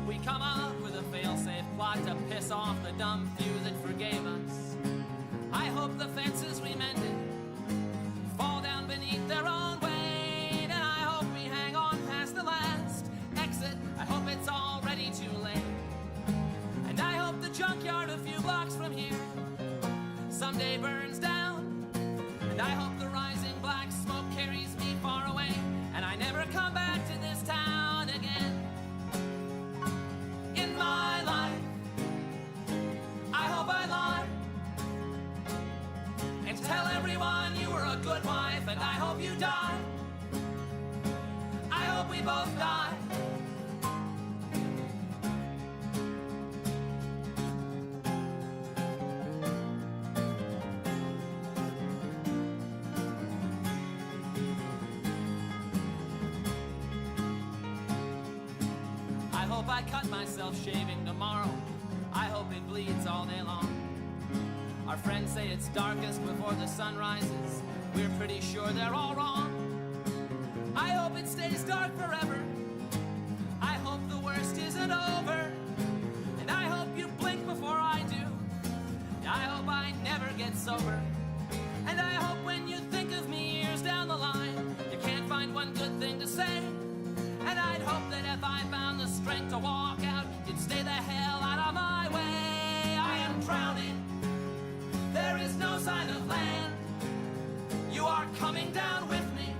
hope we come up with a fail-safe plot to piss off the dumb few that forgave us. I hope the fences we mended fall down beneath their own weight, and I hope we hang on past the last exit. I hope it's already too late, and I hope the junkyard a few blocks from here someday burns down, and I hope the rising black smoke carries me far away, and I never come back to this town again. In my life, I hope I lie and tell everyone you were a good wife, and I hope you die. I hope we both die. I hope I cut myself shaving tomorrow. I hope it bleeds all day long. Our friends say it's darkest before the sun rises. We're pretty sure they're all wrong. I hope it stays dark forever. I hope the worst isn't over. And I hope you blink before I do. I hope I never get sober. And I hope when you think of me years down the line, you can't find one good thing to say. And I'd hope that if I found the strength to walk out, you'd stay the hell out of my way. I am drowning. There is no sign of land. You are coming down with me,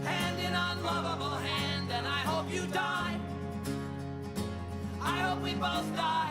hand in unlovable hand, and I hope you die. I hope we both die.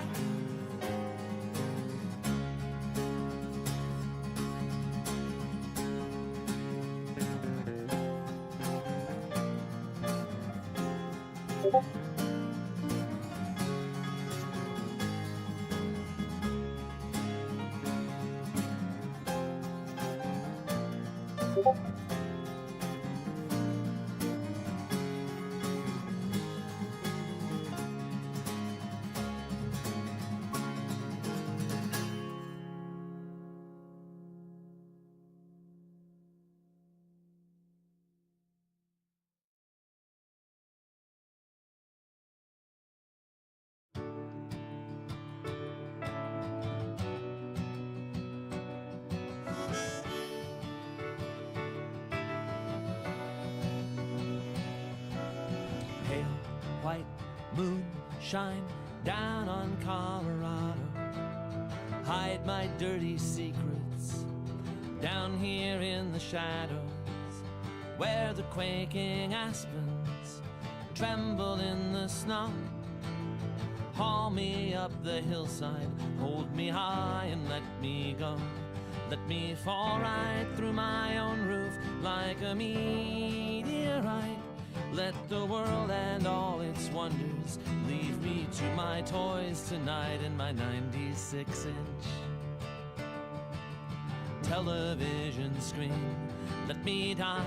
White moon shine down on Colorado. Hide my dirty secrets down here in the shadows, where the quaking aspens tremble in the snow. Haul me up the hillside, hold me high and let me go. Let me fall right through my own roof like a meteorite. Let the world and all its wonders leave me to my toys tonight in my 96-inch television screen. Let me die,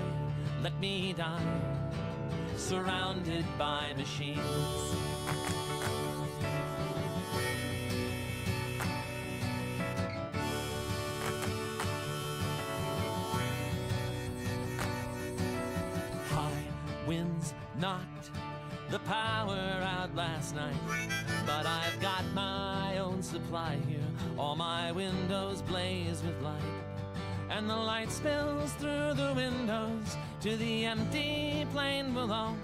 surrounded by machines. Winds knocked the power out last night, but I've got my own supply here. All my windows blaze with light, and the light spills through the windows to the empty plain below.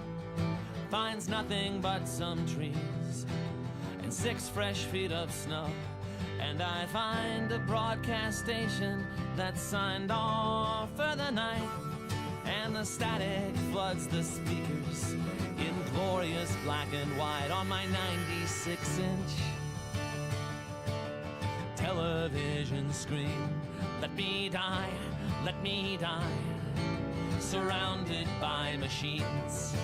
Finds nothing but some trees and 6 fresh feet of snow. And I find a broadcast station that's signed off for the night, and the static floods the speakers in glorious black and white on my 96-inch television screen. Let me die, surrounded by machines.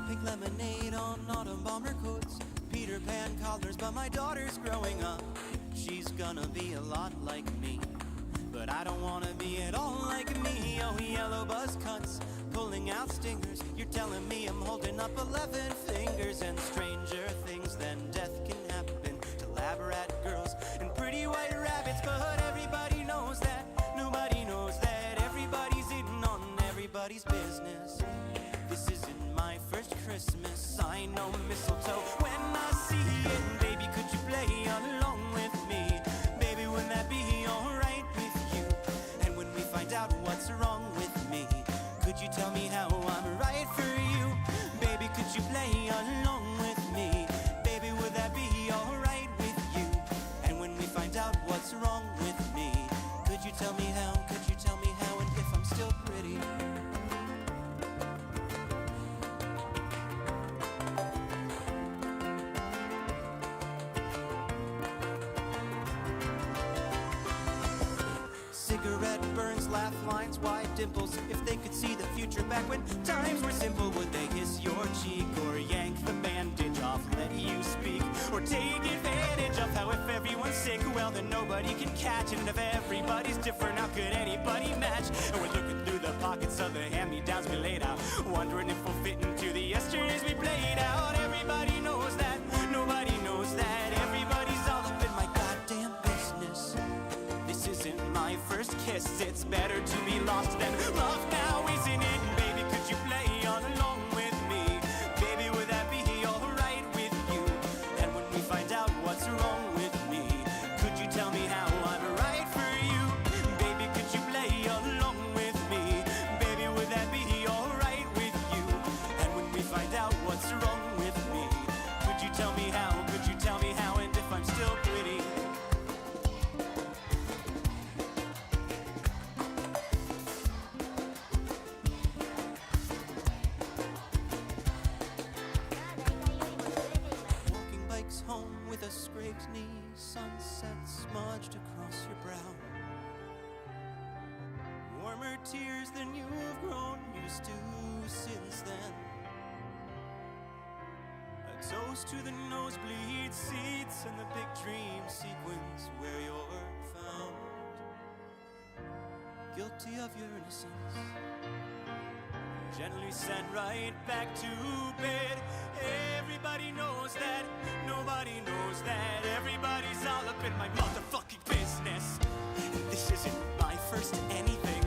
Pink lemonade on autumn bomber coats, Peter Pan collars, but my daughter's growing up. She's gonna be a lot like me, but I don't wanna be at all like me. Oh, yellow buzz cuts, pulling out stingers. You're telling me I'm holding up 11 fingers. And stranger things than death can happen to lab rat girls and pretty white rabbits. But everybody knows that, nobody knows that. Everybody's in on everybody's business. This isn't my first Christmas, I know mistletoe when I see it. Baby, could you play along with me? Baby, wouldn't that be alright with you? And when we find out what's wrong with me, could you tell me how I'm right for you? Baby, could you play along with me? Baby, would that be alright with you? And when we find out what's wrong with me, could you tell me how? Could you tell me how? And if I'm still pretty? Cigarette burns, laugh lines, wide dimples. If they could see the future back when times were simple, would they kiss your cheek or yank the bandage off, let you speak, or take advantage of how if everyone's sick, well then nobody can catch it. And if everybody's different, how could anybody match? And we're looking through the pockets of the hand-me-downs we laid out, wondering if we'll fit into the yesterdays we played out. Everybody knows that, nobody knows that. Everybody's all up in my goddamn business. This isn't my first kiss, it's better to be lost than loved now, isn't it? Baby, could you play on along with me? Baby, would that be alright with you? And when we find out what's wrong with me, could you tell me how I'm right for you? Baby, could you play along with me? Baby, would that be alright with you? And when we find out what's wrong with me, could you tell me how? Could you tell me how? And if I'm still pretty? Home with a scraped knee, sunset smudged across your brow. Warmer tears than you've grown used to since then. A toast to the nosebleed seats and the big dream sequence where you're found guilty of your innocence, gently sent right back to bed. Everybody knows that, nobody knows that. Everybody's all up in my motherfucking business. And this isn't my first anything.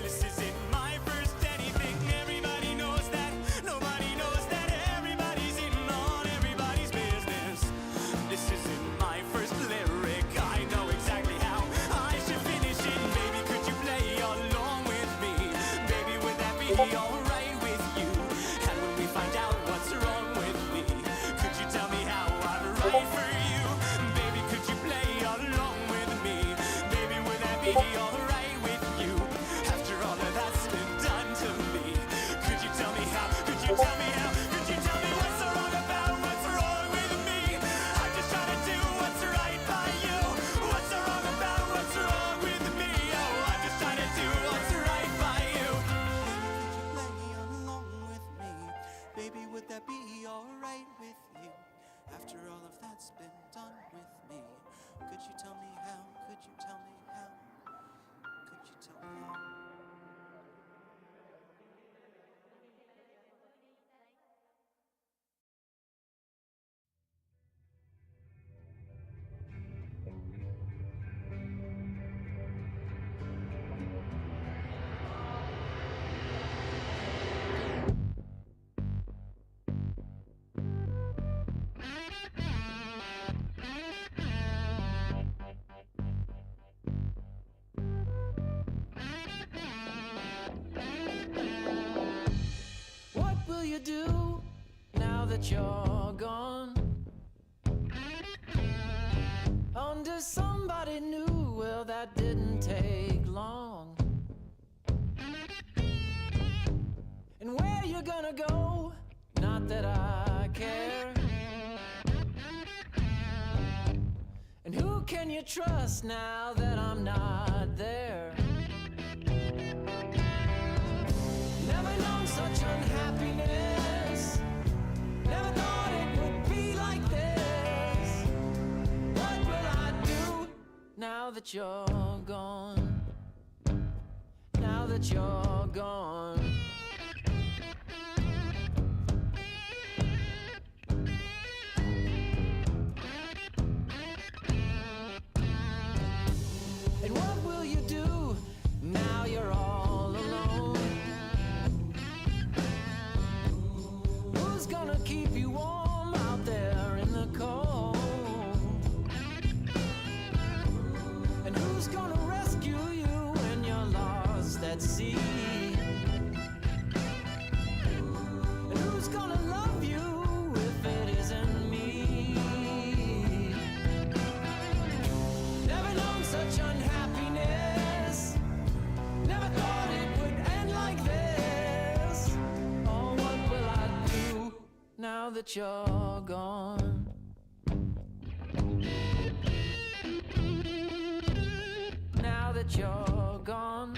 This isn't my first anything. Everybody knows that, nobody knows that. Everybody's in on everybody's business. This isn't my first lyric. I know exactly how I should finish it. Baby, could you play along with me? Baby, would that be alright with you? And when we find out what's wrong with me, could you tell me how I'm right for you? Baby, could you play along with me? Baby, would that be alright with you? After all of that's been done to me, could you tell me how? Could you tell me how? Could you tell me what's so wrong about what's wrong with me? I'm just trying to do what's right by you. What's so wrong about what's wrong with me? Oh, I'm just trying to do what's right by you. Could you play along with me? Baby, would that be alright with you? After all of that's been done with me, could you tell me how? Could you tell me how? Could you tell me how? What will you do now that you're gone? Under somebody new, well that didn't take long. And where you gonna go? Not that I care. And who can you trust now that I'm not there? Never known such unhappiness. that you're gone, now that you're gone. And what will you do now you're all alone? Who's gonna keep you warm out there in the cold? And who's gonna rescue you when you're lost at sea? And who's gonna love you if it isn't me? Never known such unhappiness, never thought it would end like this. Oh, what will I do now that you're gone? Now that you're gone.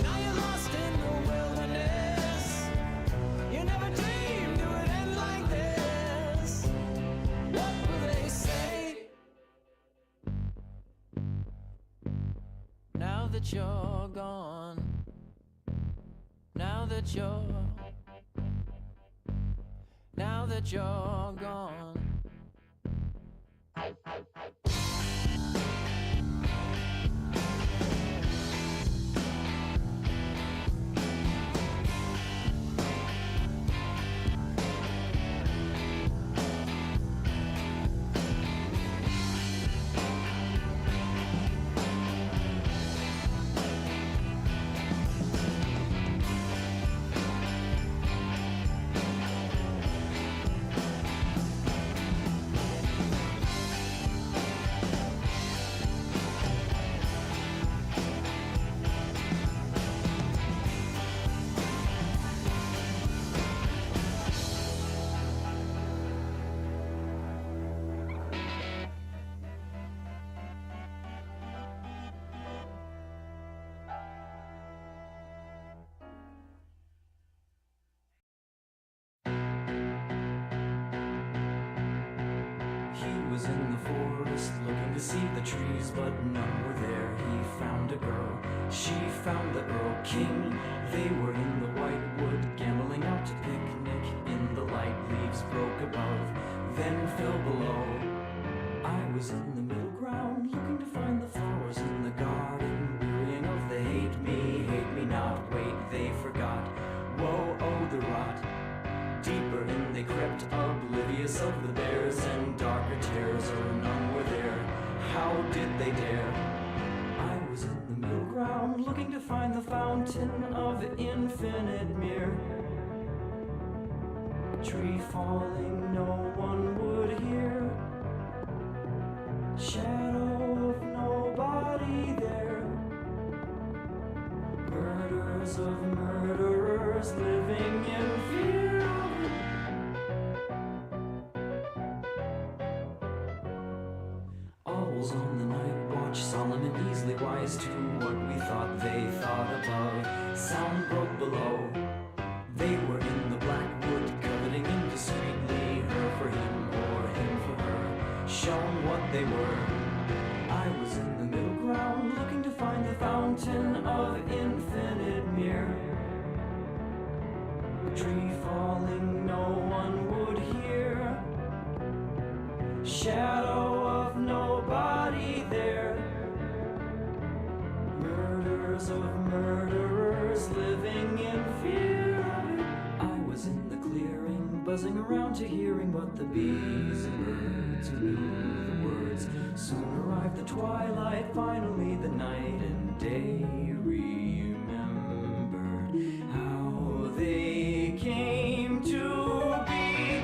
Now you're lost in the wilderness. You never dreamed it would end like this. What will they say now that you're gone? Now that you're gone. He was in the forest looking to see the trees, but none were there. He found a girl, she found the Earl King. They were in the white wood, gambling out to picnic. In the light, leaves broke above, then fell below. I was in the middle ground, looking to find the flowers in the garden, wearying of the hate me not. Wait, they forgot. Whoa, oh, the rot. Deeper in they crept, oblivious of the bears and darker tears, or none were there. How did they dare? I was in the middle ground, looking to find the fountain of infinite mirror. Tree falling, no one would hear. Shadow of nobody there. Murders of murderers living in fear. Owls on the night watch, solemn and easily wise to what we thought they thought above. Sound broke below. They were in the black wood, coveting indiscreetly, her for him or him for her, shown what they were. I was in the middle ground, looking to find the fountain of infinite mirror. Tree falling, no one would hear. Shadow of nobody there. Murders of murderers living in fear. I was in the clearing, buzzing around to hearing what the bees and birds who knew the words. Soon arrived the twilight, finally the night and day remembered how they came to be.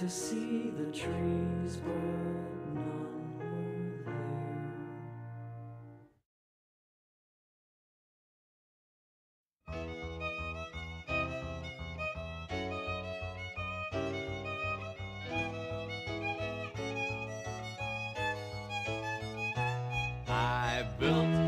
to see the trees, but none were there. I built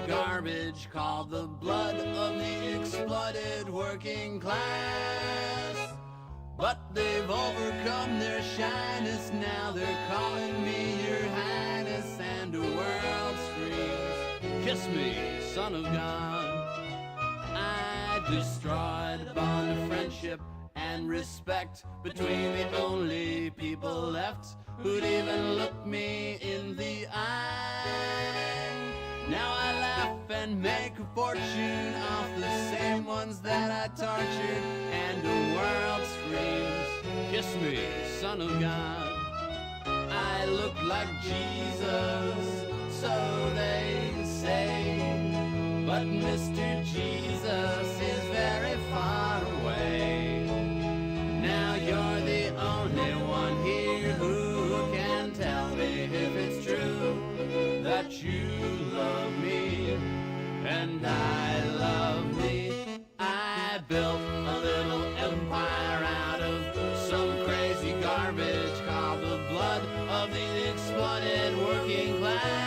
garbage called the blood of the exploited working class. But they've overcome their shyness, now they're calling me your highness, and the world screams, kiss me, son of God. I destroyed the bond of friendship and respect between the only people left who'd even look me in the eye. Now I laugh and make a fortune off the same ones that I tortured, and the world screams, kiss me, son of God. I look like Jesus, so they say, but Mr. Jesus is very far away. Now you're the only one here who can tell me if it's true that you love me and I love thee. I built a little empire out of some crazy garbage called the blood of the exploited working class.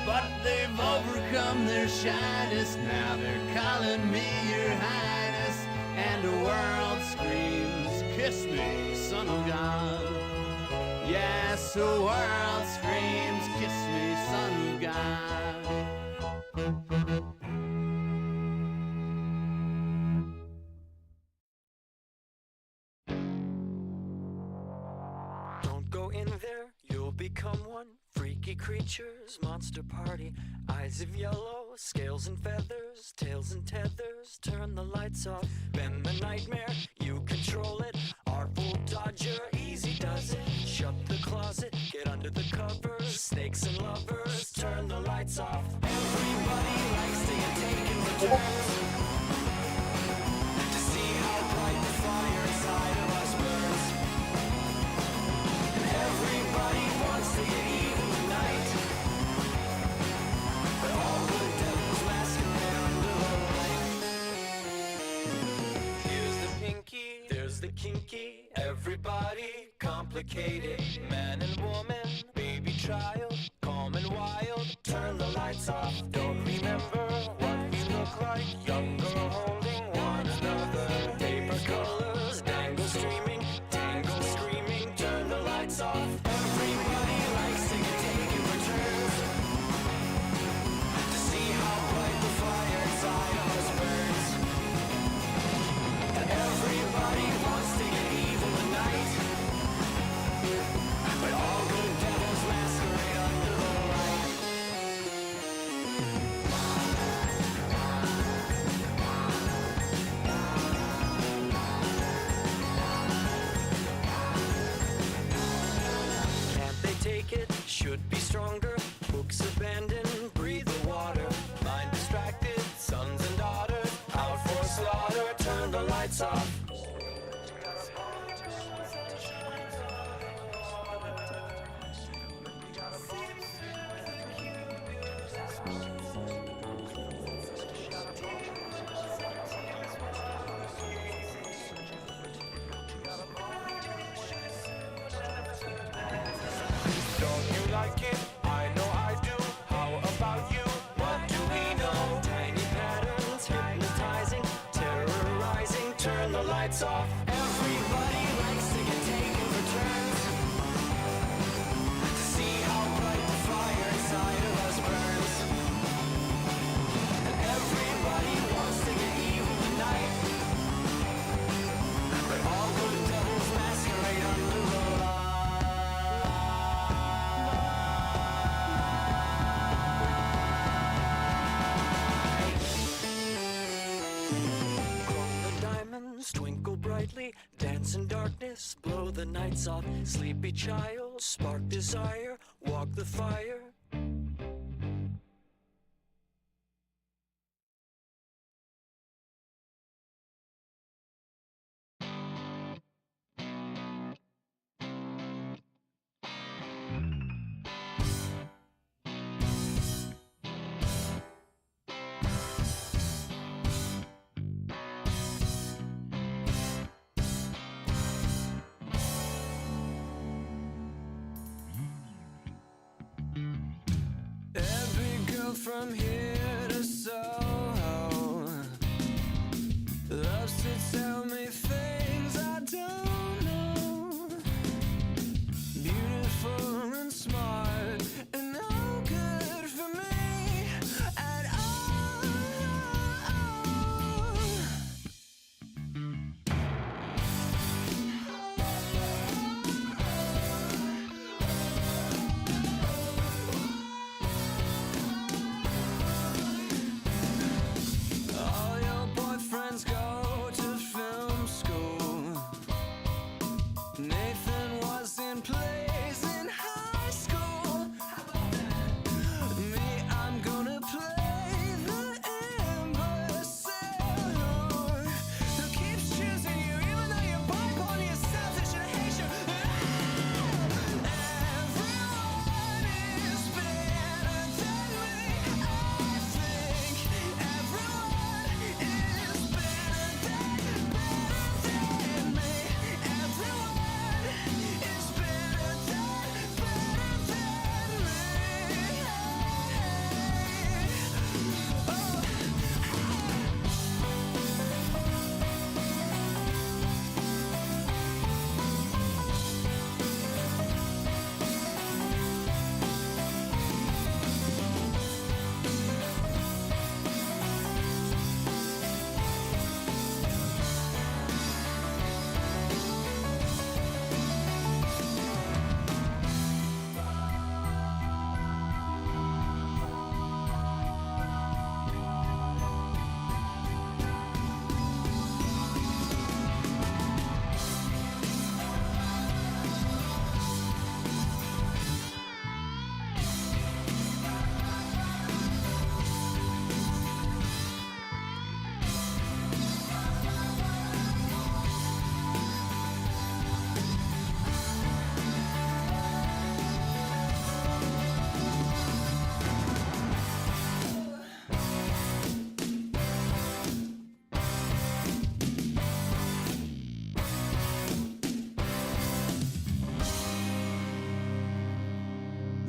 But they've overcome their shyness, now they're calling me your highness, and the world screams, kiss me, son of God. Yes, the world screams, kiss me, son of God. Don't go in there, you'll become one. Freaky creatures, monster party. Eyes of yellow, scales and feathers, tails and tethers. Turn the lights off, bend the nightmare, you control it. Artful dodger, easy does it. Shut the closet, get under the covers. Snakes and lovers, turn the lights off. Everybody likes to get taken returns. To see how bright the fire inside of us burns. And everybody wants to get evil tonight. But all the devils masquerade under the light. Here's the pinky, there's the kinky. Everybody complicated. Man and woman, baby child, calm and wild. Turn the lights off. Don't remember what we look like. Younger, holding one another. Paper colors, dangle streaming, tangle screaming. Turn the lights off. Everybody likes to get taken returns. To see how bright the fire inside of us burns. And everybody wants to get evil tonight. But all good devils masquerade under the light. Can't they take it? Should be stronger. Books abandoned, breathe the water. Mind distracted, sons and daughters. Out for slaughter, turn the lights off. Don't you like it? I know I do. How about you? What do we know? Tiny patterns, hypnotizing, terrorizing. Turn the lights off. Everybody likes to get taken for turns. To see how bright the fire inside of us burns. And everybody wants to get evil tonight. But all good devils masquerade under the light. The diamonds twinkle brightly, dance in darkness, blow the nights off. Sleepy child, spark desire, walk the fire. girl from here to Soho loves to tell me things I don't know. Beautiful and smart and no good for me at all. All your boyfriends go to film school. Nathan was in plays in high school. Me, I'm gonna play the imbecile who keeps choosing you even though you're bipolar, you're selfish and hate you. Everyone is better than me. I think everyone is better than me. Everyone is better than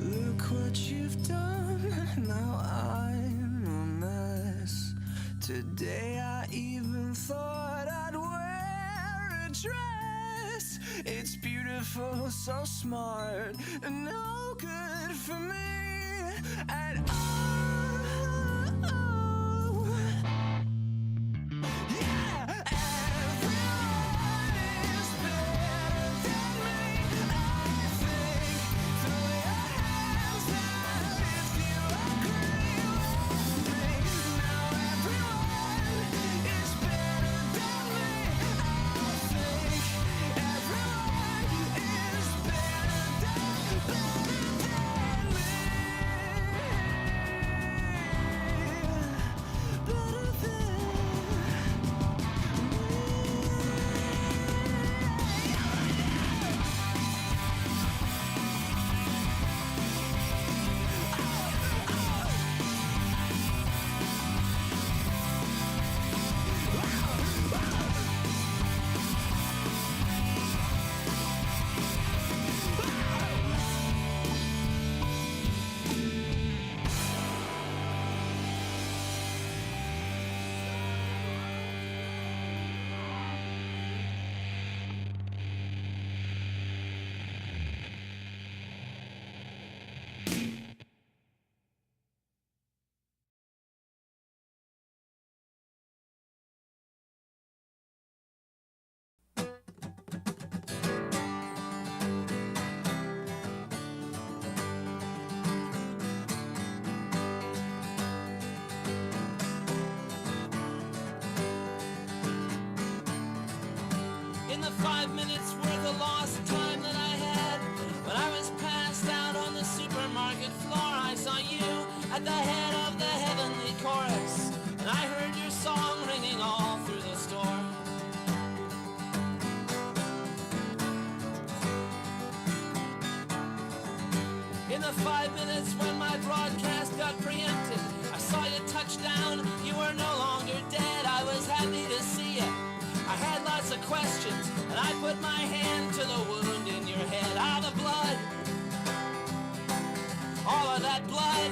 Look what you've done, now I'm a mess. Today I even thought I'd wear a dress. It's beautiful, so smart, and no good for me at all. Yeah, everyone is better than me. I think throw your hands up if you agree with me. Now everyone is better than me. I think everyone is better than me. Better than In the 5 minutes worth of lost time that I had when I was passed out on the supermarket floor, I saw you at the head of the heavenly chorus, and I heard your song ringing all through the store. In the 5 minutes when my broadcast got preempted, I saw you touch down, you were no longer dead. I was happy to see you. I had lots of questions, and I put my hand to the wound in your head. Ah, the blood, all of that blood,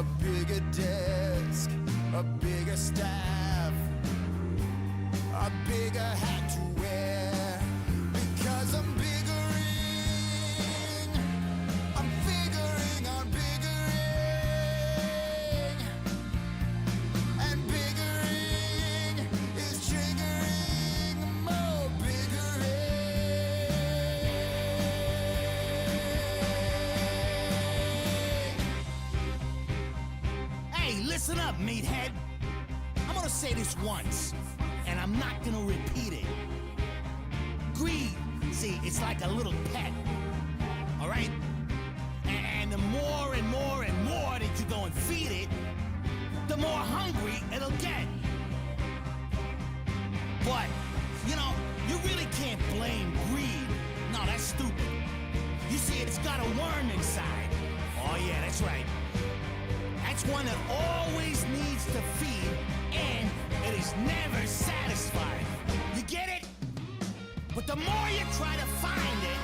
a bigger desk, a bigger staff, a bigger hat to wear. Because I'm biggering, I'm figuring on biggering, and biggering is triggering more biggering. Hey, listen up, meathead. I'm gonna say this once, and I'm not gonna repeat it. Greed, see, it's like a little pet, all right? And the more and more and more that you go and feed it, the more hungry it'll get. But, you know, you really can't blame greed. No, that's stupid. You see, it's got a worm inside. Oh yeah, that's right. That's one that always needs to feed, and it is never satisfied. You get it? But the more you try to find it,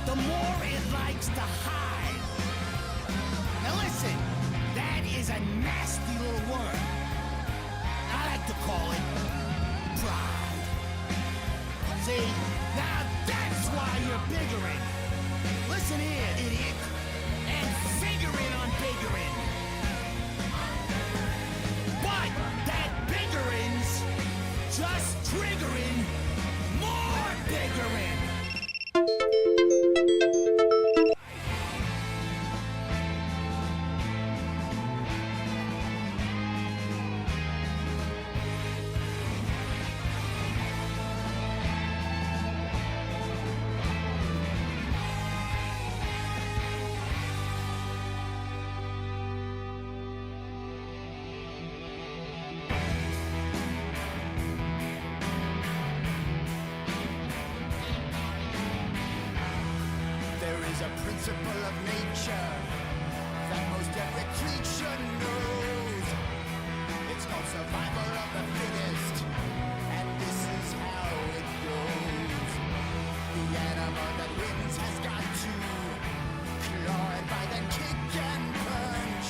the more it likes to hide. Now listen, that is a nasty little worm. I like to call it pride. See, now that's why you're biggering. Listen here, idiot, and figuring on biggering. But that biggering's just triggering more biggering. There is a principle of nature that most every creature knows. It's called survival of the fittest, and this is how it goes. The animal that wins has got to claw it by the kick and punch.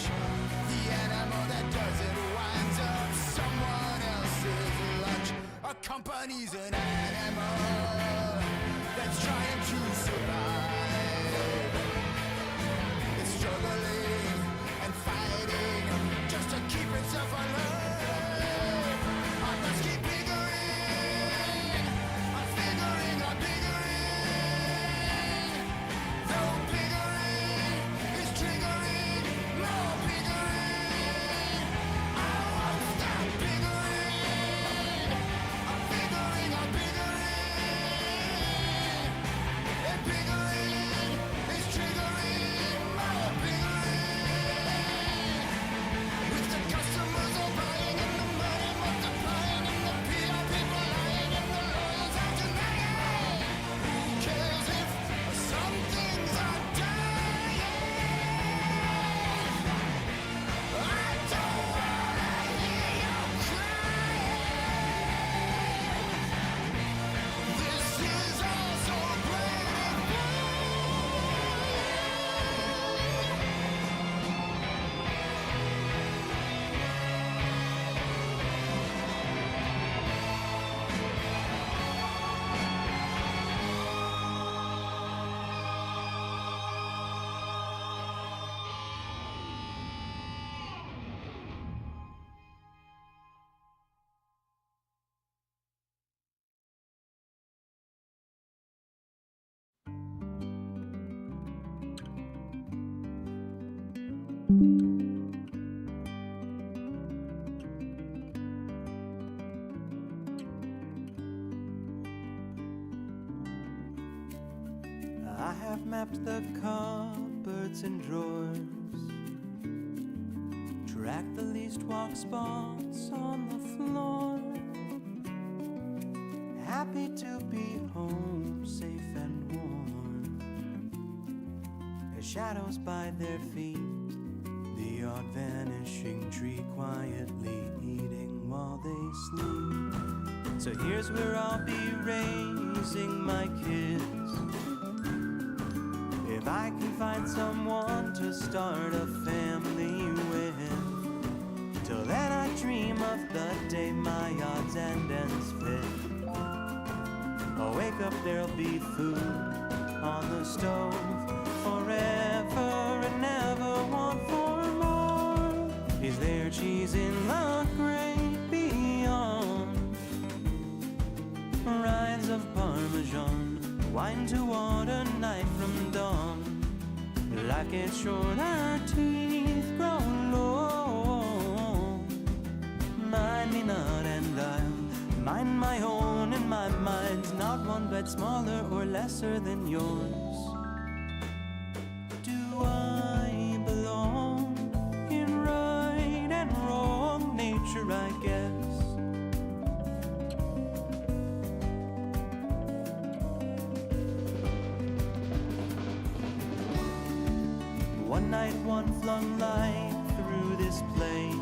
The animal that does it winds up someone else's lunch. Accompanies an animal that's trying to survive. It's struggling and fighting just to keep itself alive. I must keep biggering. I'm figuring on biggering. Though biggering is triggering more biggering. I won't stop biggering. I'm figuring on biggering. And biggering is triggering more biggering. With the customers all buying and the money multiplying and the PR people lying and the lawyers out denying. Who cares if some things are dying? I don't wanna hear you crying. This is all so great and I have mapped the cupboards and drawers, tracked the least walk spots on the floor. Happy to be home, safe and warm. As shadows by their feet, the odd vanishing tree quietly eating while they sleep. So here's where I'll be raising my kids. If I can find someone to start a family then I dream of the day my odds and ends fit. I'll wake up, there'll be food on the stove forever and never want for more. Is there cheese in the great beyond? Rinds of Parmesan, wine to water, night from dawn. Life gets short, our teeth grow long. Mind me not and I'll mind my own, and my mind's not one bit smaller or lesser than yours. Do I belong in right and wrong nature, I guess? One night one flung light through this place,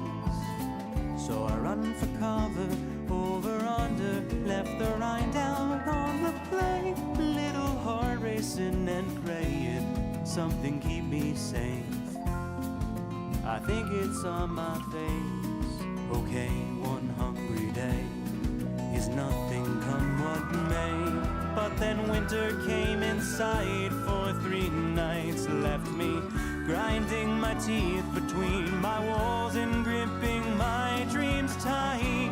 so I run for cover, over under, left the rind out on the plate. Little heart racing and praying, something keep me safe. I think it's on my face. Okay, one hungry day is nothing, come what may. But then winter came in sight for 3 nights, left me grinding my teeth between my walls and gripping my dreams tight.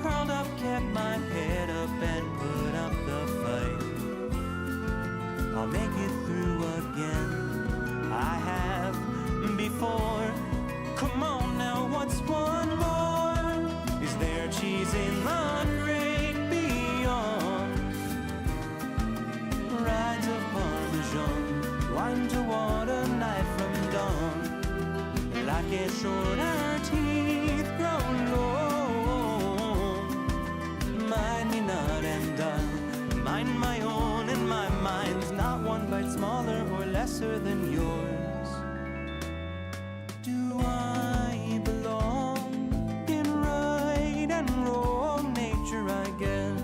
Curled up, kept my head up and put up the fight. I'll make it through again, I have before. Come on now, what's one more? Is there cheese in the great beyond? Rides of Parmesan, wine to water, night from dawn. Life gets short, our teeth grow long. Mind me not and I'll mind my own, and my mind's not one bite smaller or lesser than yours. Do I belong in right and wrong nature, I guess?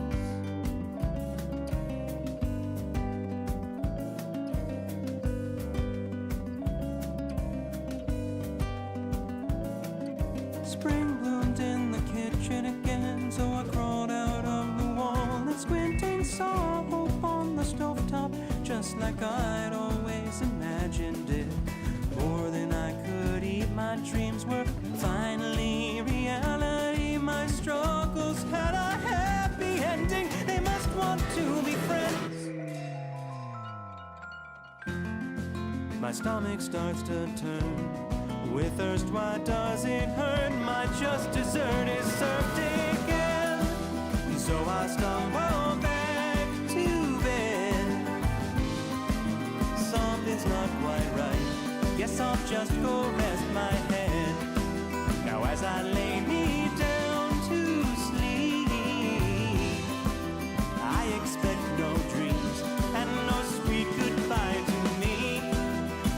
Spring bloomed in the kitchen again, so I crawled out of the wall and squinting saw hope on the stovetop, just like I'd always imagined it. More than I could eat, my dreams were finally reality. My struggles had a happy ending, they must want to be friends. My stomach starts to turn with thirst, why does it hurt? My just dessert is served again. So I stumble back to bed. Something's not quite right, guess I'll just go rest my head. Now as I lay me down to sleep, I expect no dreams and no sweet goodbye to me.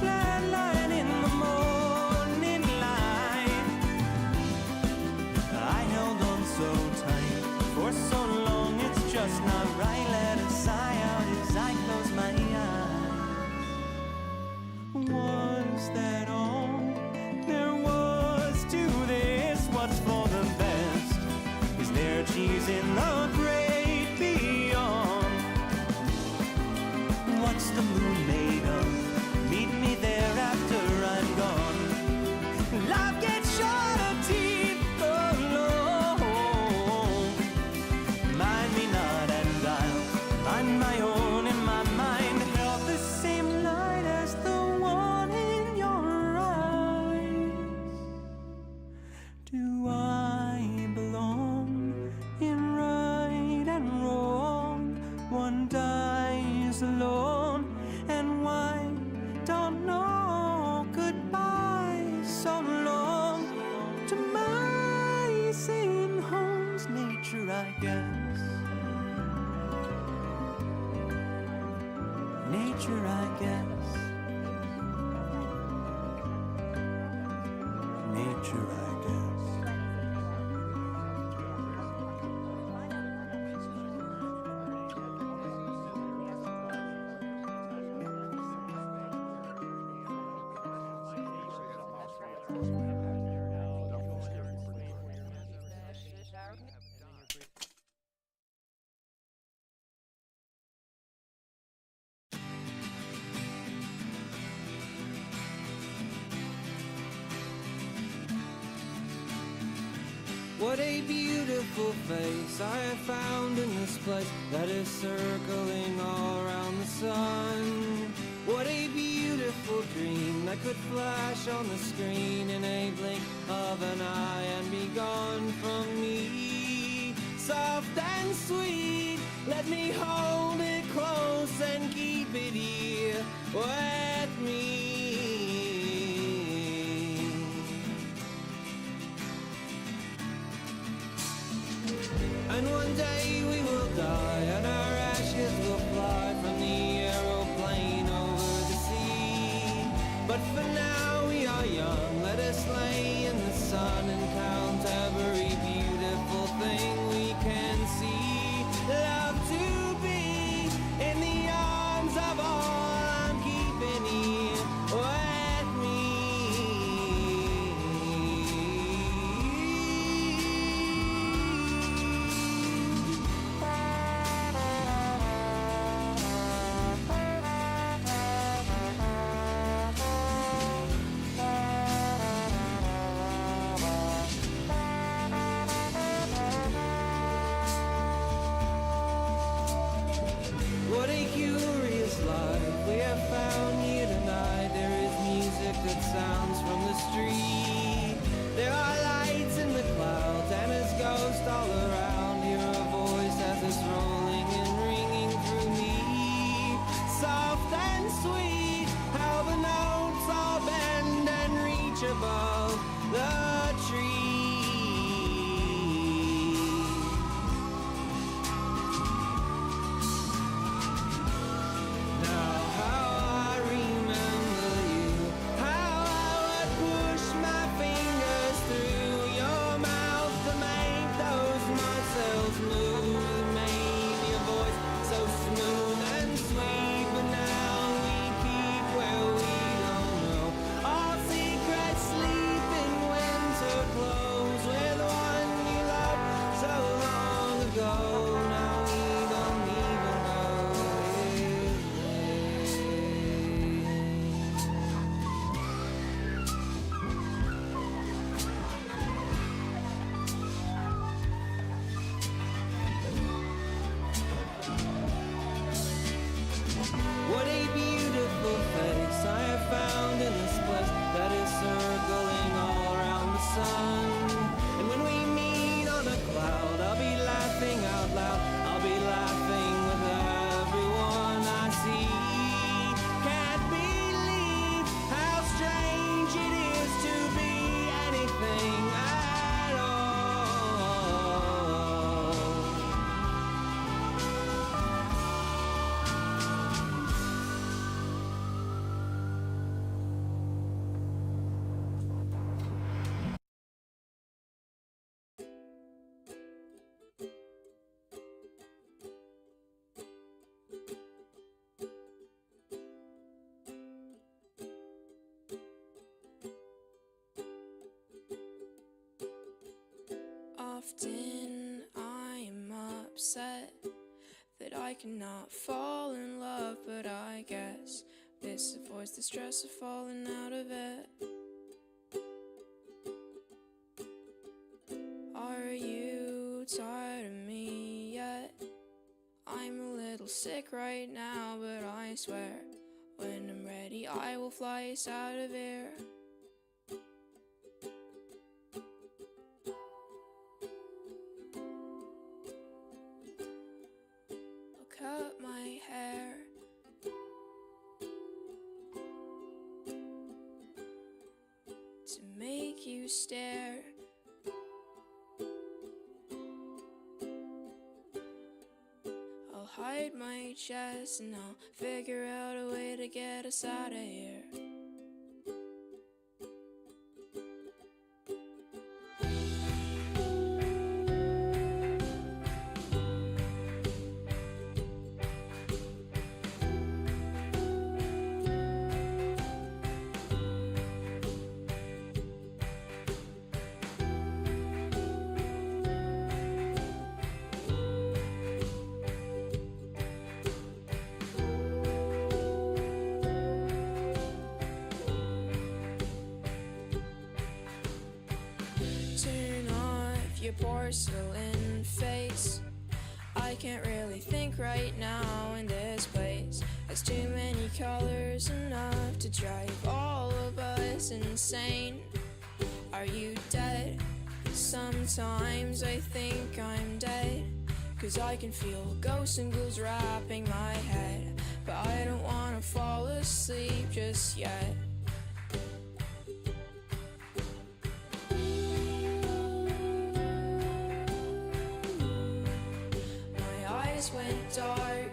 Glad light in the morning light, I held on so tight for so long, it's just not right. Let a sigh out as I close my eyes. Was that all there was to this? What's for the best? Is there cheese in the great beyond? What's the moon made of? Meet me there after I'm gone. Life gets shorter, teeth go long. Mind me not and I'll find my own, and my mind held the same light as the one in your eyes. Do I belong in right and wrong? One dies alone, and why? Don't know. Goodbye, so long to my sin home's nature, I guess. Nature, I guess. Nature, I guess. What a beautiful face I have found in this place that is circling all around the sun. What a beautiful dream that could flash on the screen in a blink of an eye and be gone from me. Soft and sweet, let me hold it close and keep it here with me. And one day we will die, and our ashes will fly from the aeroplane over the sea. But for now we are young, let us lay in the sun and count every beautiful thing we can see. Love to be in the arms of all I'm keeping here with me. What a curious life we have found here tonight. There is music that sounds from the street. There are lights in the clouds and its ghosts all around. Hear a voice as it's rolling and ringing through me. Soft and sweet, how the notes all bend and reach above the tree. Now how I remember you, how I would push my fingers through your mouth to make those muscles move. You made your voice so smooth and sweet, but now we keep where we don't know. All secrets sleep in winter clothes with one you loved so long ago. Now we don't even know his name. What a beautiful face I have found in this place that is circling all around the sun. And when we meet on a cloud, I'll be laughing out loud. I'll be laughing with everyone I see. Can't believe how strange it is to be anything at all. Often I'm upset that I cannot fall in love, but I guess this avoids the stress of falling out of it. Are you tired of me yet? I'm a little sick right now, but I swear when I'm ready I will fly us out of here. I'll cut my hair to make you stare. I'll hide my chest and I'll figure out a way to get us out of here. your porcelain face. I can't really think right now in this place. There's too many colors, enough to drive all of us insane. Are you dead? Sometimes I think I'm dead, 'cause I can feel ghosts and ghouls wrapping my head. But I don't wanna fall asleep just yet. My eyes went dark.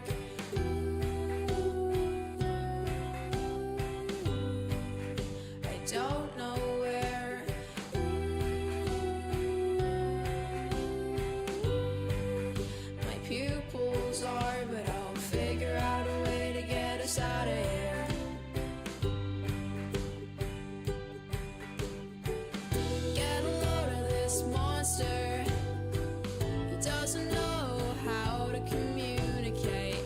I don't know where. My pupils are, but I'll figure out a way to get us out of here. Get a load of this monster. He doesn't know how to communicate.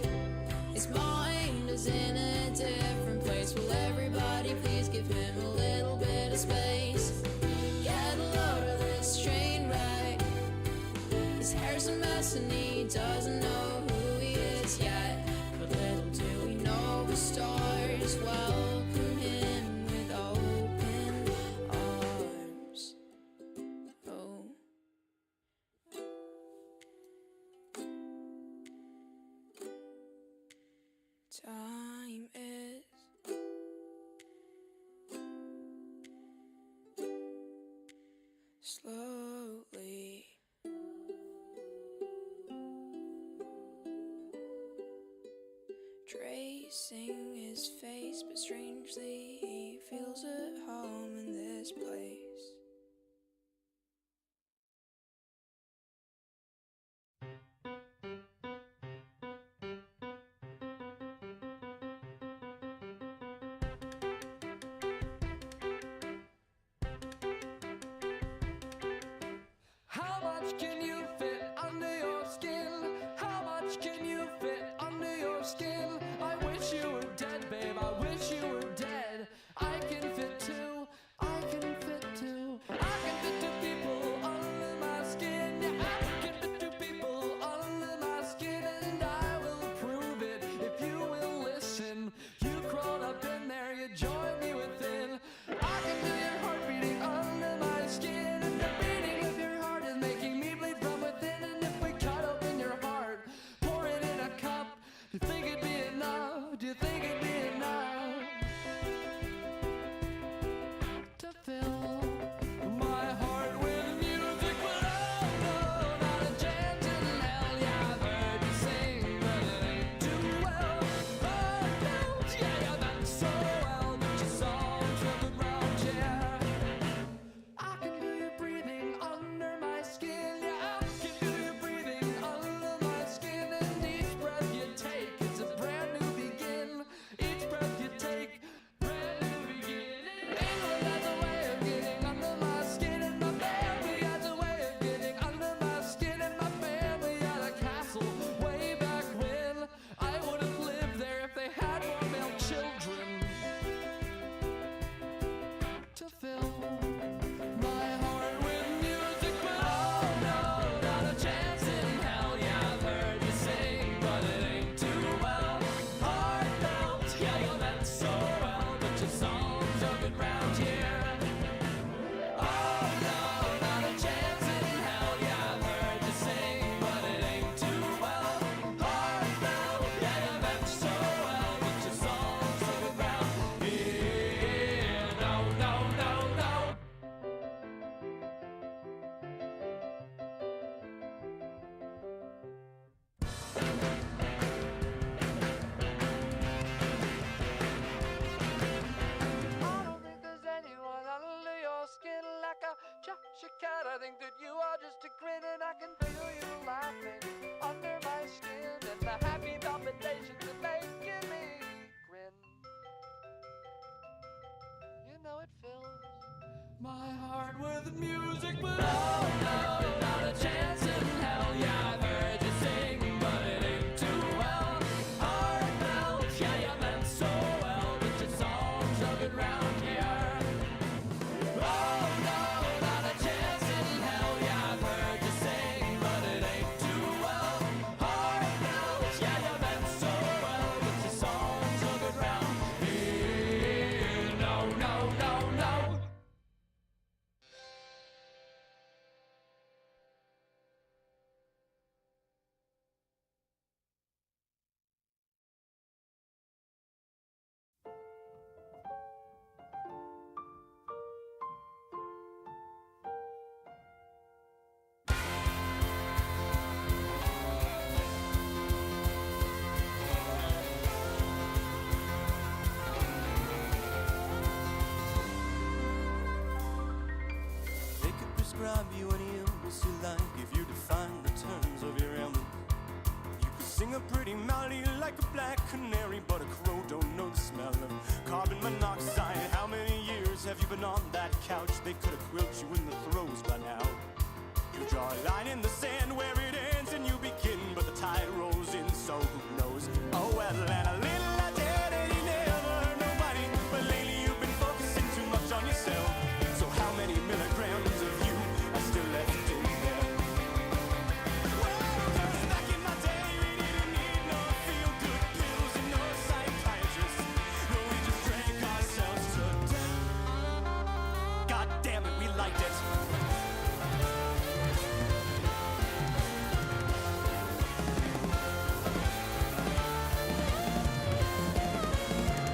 His mind is in a different place. Will everybody please give him a little bit of space? Get a load of this train wreck. His hair's a mess and he doesn't know who he is yet. But little do we know the stars welcome him with open arms. Oh. Time is slowly tracing his face, but strangely he feels at home in this place. How much can you fit under your skin? How much can you fit under your skin? I wish you were dead, babe, I wish you were dead. I can fit too, I can fit too. I can fit two people under my skin. Yeah, I can fit two people under my skin. And I will prove it if you will listen. You crawled up in there, you joined me within. I can feel your heart beating under my skin. And the beating of your heart is making me bleed from within. And if we cut open your heart, pour it in a cup, do you think it'd be enough? Do you think it'd be enough to fill my heart with music? But oh no, not a chance in hell. Yeah, I've heard you sing, but it ain't too well. Oh no, yeah, you've done so well, but your song's from the ground, yeah. I can feel you breathing under my skin. Yeah, I can feel you breathing under my skin. And each breath you take, it's a brand new begin. Each breath you take, brand new begin. England has a way of getting under my skin. And my family has a way of getting under my skin. And my family had a castle way back when. I would have lived there if they had more male children to fill my heart with music. But oh no, not a chance in hell. Yeah, I've heard you sing, but it ain't too well. Heartfelt, yeah, you meant so well, but your songs are good round here. Oh no, not a chance in hell. Yeah, I've heard you sing, but it ain't too well. Heartfelt, yeah, you meant so well, but your songs are good round here. No, no, no, no. I don't think there's anyone under your skin like a Cheshire cat. I think that you are just a grin, and I can feel you laughing under my skin. And the happy palpitations are making me grin. You know it fills my heart with music, but oh no, not a chance in hell. Yeah, I've heard you sing, but it ain't too well. Heartfelt, yeah, you meant so well, but your songs are good round here. Oh no, not a chance in hell. Yeah, I've heard you rob you any impulse you like if you define the terms of your ailment. You could sing a pretty melody like a black canary, but a crow don't know the smell of carbon monoxide. How many years have you been on that couch? They could have quilled you in the throes by now. You draw a line in the sand where it ends and you begin, but the tide rolls in, so who knows? Oh well, and a little identity never hurt nobody, but lately you've been focusing too much on yourself. So how many milligrams of you are still left in there? Well, 'cause back in my day we didn't need no feel-good pills and no psychiatrists. No, we just drank ourselves to death. God damn it, we liked it.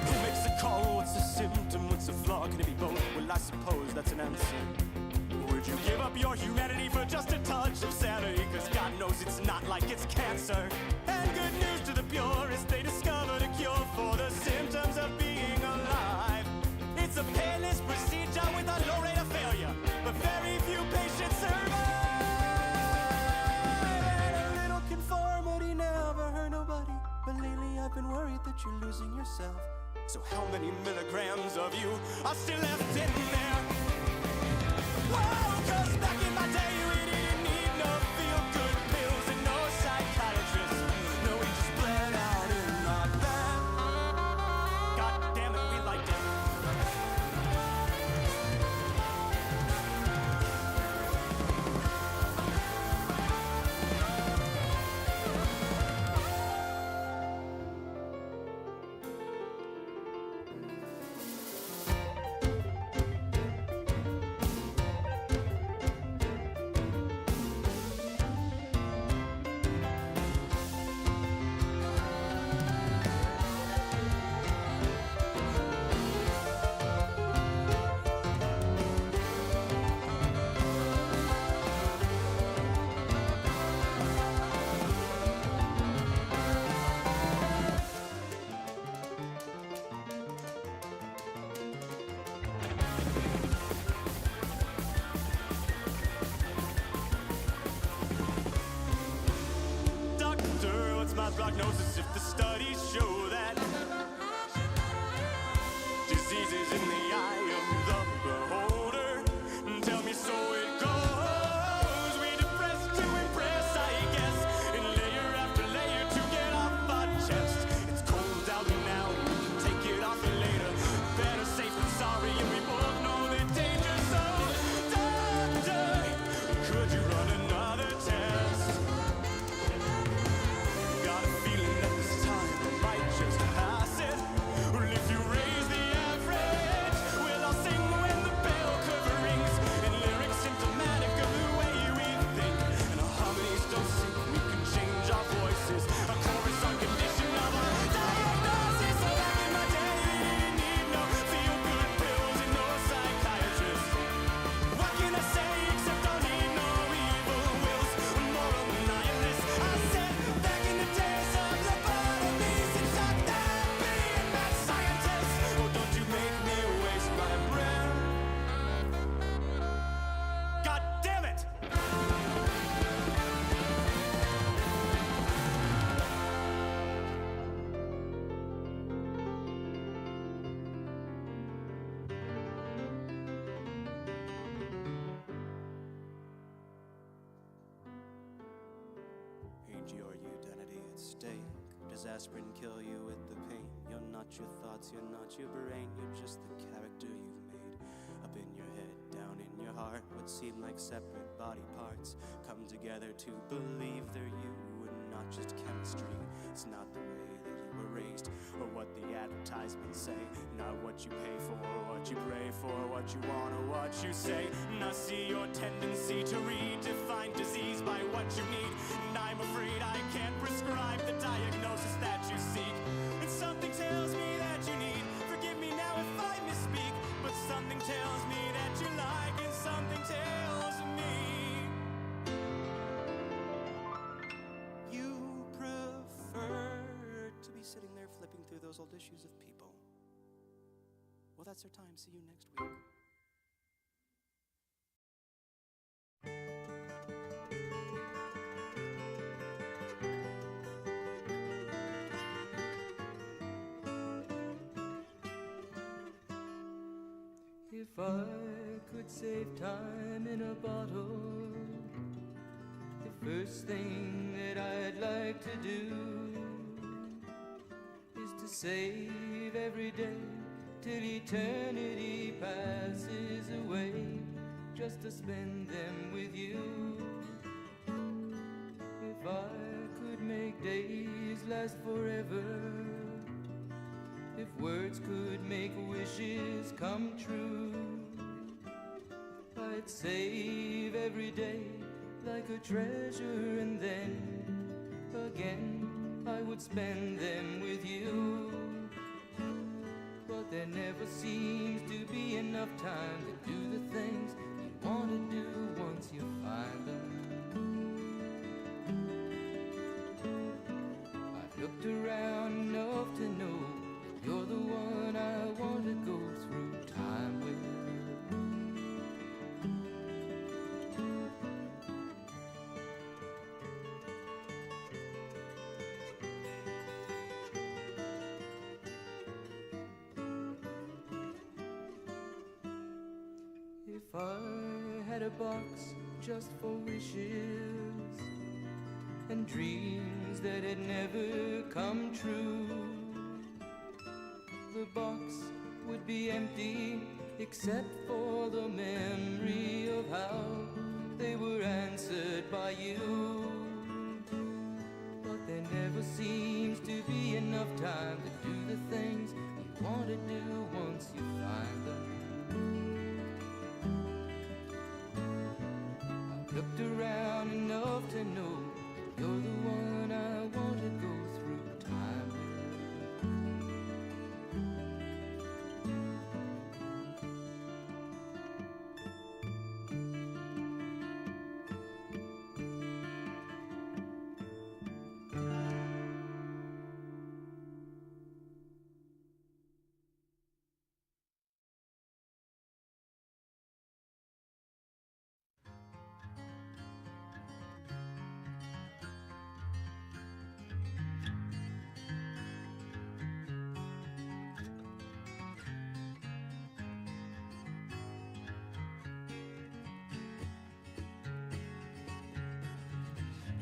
Who makes the call? What's the symptom? What's the flaw? Can it be both? Well, I suppose that's an answer. Would you give up your humanity for just a touch of sanity? 'Cause God knows it's not like it's cancer. And good news to the purist, they discovered a cure for the symptoms of being alive. It's a painless procedure with a low rate of failure, but very few patients survive. And a little conformity never hurt nobody, but lately I've been worried that you're losing yourself. So how many milligrams of you are still left in there? Whoa, 'cause back in my day we didn't need no feel-good pills and no psychiatrists. No, we just bled out in our bed. God damn it, we liked it. Doctor, what's my prognosis if the studies show that disease is in the eye of the beholder? Tell me so it goes. We depress to impress, I guess, and layer after layer to get off our chest. It's cold out now, we can take it off later. Better safe than sorry, and we both know the danger. So, doctor, could you run another test? Got a feeling that this time I might just pass it. Well, if you raise the average, we'll all sing when the bell curve rings. And lyrics symptomatic of the way we think. And our harmonies don't sing, we can change our voices. A chorus on condition of a diagnosis. So back in my day, we didn't need no feel-good pills and no psychiatrists. What can I say except don't need no evil wills? Moral nihilists. I said back in the days of lobotomies and shot that being mad scientists. Oh, don't you make me waste my breath. God damn it! Ain't your identity at stake? Does aspirin kill you with the pain? You're not your thoughts, you're not your brain. You're just the character you've made. Up in your head, down in your heart. What seem like separate body parts come together to believe they're you and not just chemistry. It's not the way that you were raised or what the advertisements say. Not what you pay for, what you pray for, what you want or what you say. And I see your tendency to redefine disease by what you need. And I'm afraid I can't prescribe the diagnosis that you seek. And something tells me that you need. Forgive me now if I misspeak, but something tells me that you like, and something tells me you prefer to be sitting there flipping through those old issues of People. Well, that's our time. See you next week. If I could save time in a bottle, the first thing that I'd like to do is to save every day till eternity passes away, just to spend them with you. If I could make days last forever, if words could make wishes come true, I'd save every day like a treasure, and then again I would spend them with you. But there never seems to be enough time to do the things you want to do once you find them. I've looked around enough to know you're the one I want to go through time with. If I had a box just for wishes and dreams that had never come true, the box would be empty except for the memory of how they were answered by you. But there never seems to be enough time to do the things you want to do once you find them. I've looked around enough to know you're the one I want to go through time with.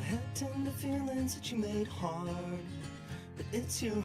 I had tender feelings that you made hard, but it's your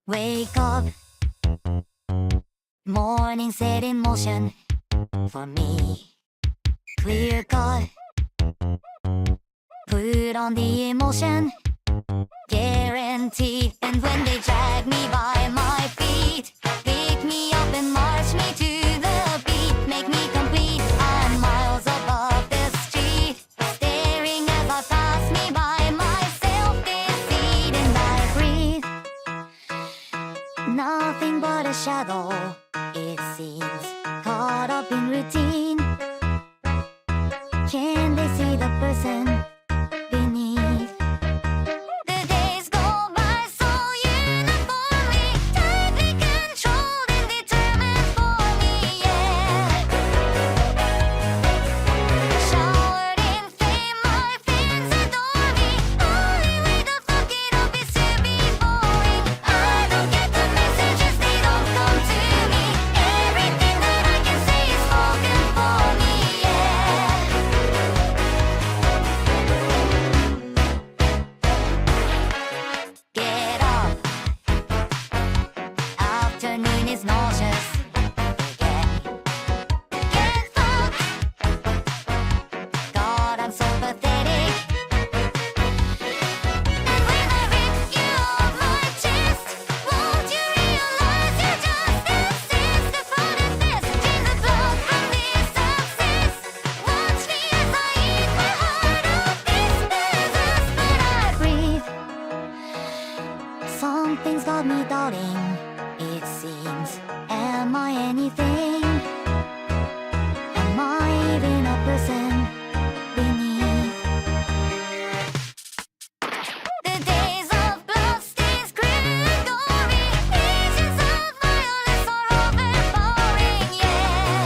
Wake up, morning set in motion for me. Clear cut, put on the emotion, guaranteed. And when they drag me by my feet, pick me up and march me to the beat, make me complete. I'm miles above the street, staring as I pass me by my self-deceit. And I breathe, nothing but a shadow, it seems, caught up in routine. Can they see the person beneath? The days go by so uniformly, tightly controlled and determined for me, yeah. Showered in fame, my fans adore me. Only way to fuck it up is to be boring. I don't get the messages, they don't come to me. Everything that I can say is spoken for me, yeah. Get up, afternoon is nauseous. Get fucked, God, I'm so pathetic. And when I rip you off my chest, won't you realize you're just incensed? The product best, drain the blood from this obsess. Watch me as I eat my heart of this business, but I breathe. Something's got me doubting, it seems. Am I anything? Am I even a person beneath? The days of bloodstains, grim and gory, visions of violence are overpowering, yeah.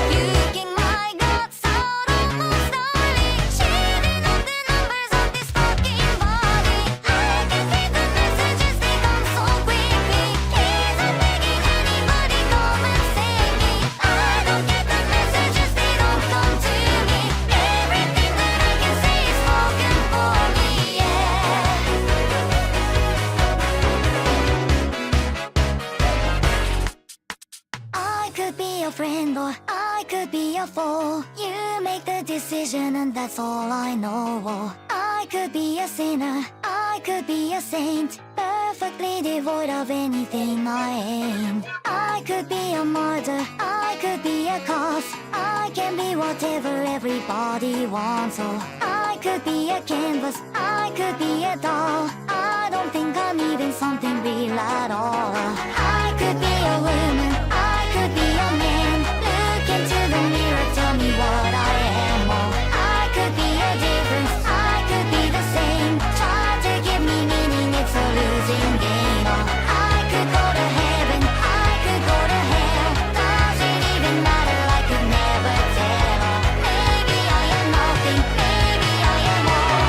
Puking my guts out almost daily, shaving off the numbers of this fucking body. I can read the messages, they come so quickly. Please, I'm begging anybody, come and save me. I don't get the messages, they don't come to me. Everything that I can say is spoken for me, yeah. I could be a friend or I could be a foe. You make the decision and that's all I know. I could be a sinner, I could be a saint, perfectly devoid of anything I ain't. I could be a martyr, I could be a cause. I can be whatever everybody wants. Oh, I could be a canvas, I could be a doll. I don't think I'm even something real at all. I could be a woman, I could be a man. Look into the mirror, tell me what I am. Oh, I could be a difference, I could be the same. Try to give me meaning, it's a losing game. Oh, I could go to heaven, I could go to hell. Does it even matter? I could never tell. Oh, maybe I am nothing, maybe I am all.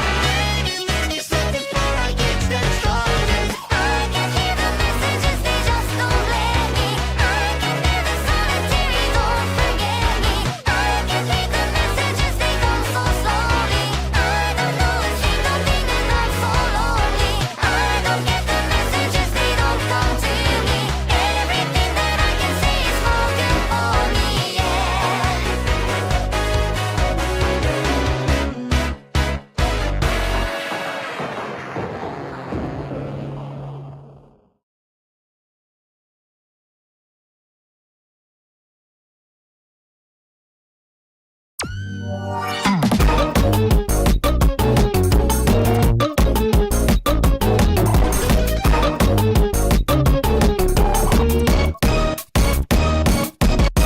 Except before I get that started, I can hear the messages, they just don't let me. I can bear the solitary, don't forget me. I can read the messages, they come so slowly. I don't know a single thing and I'm so lonely. I don't get the messages, they don't come to me. Everything that I can say is spoken for me, yeah.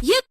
You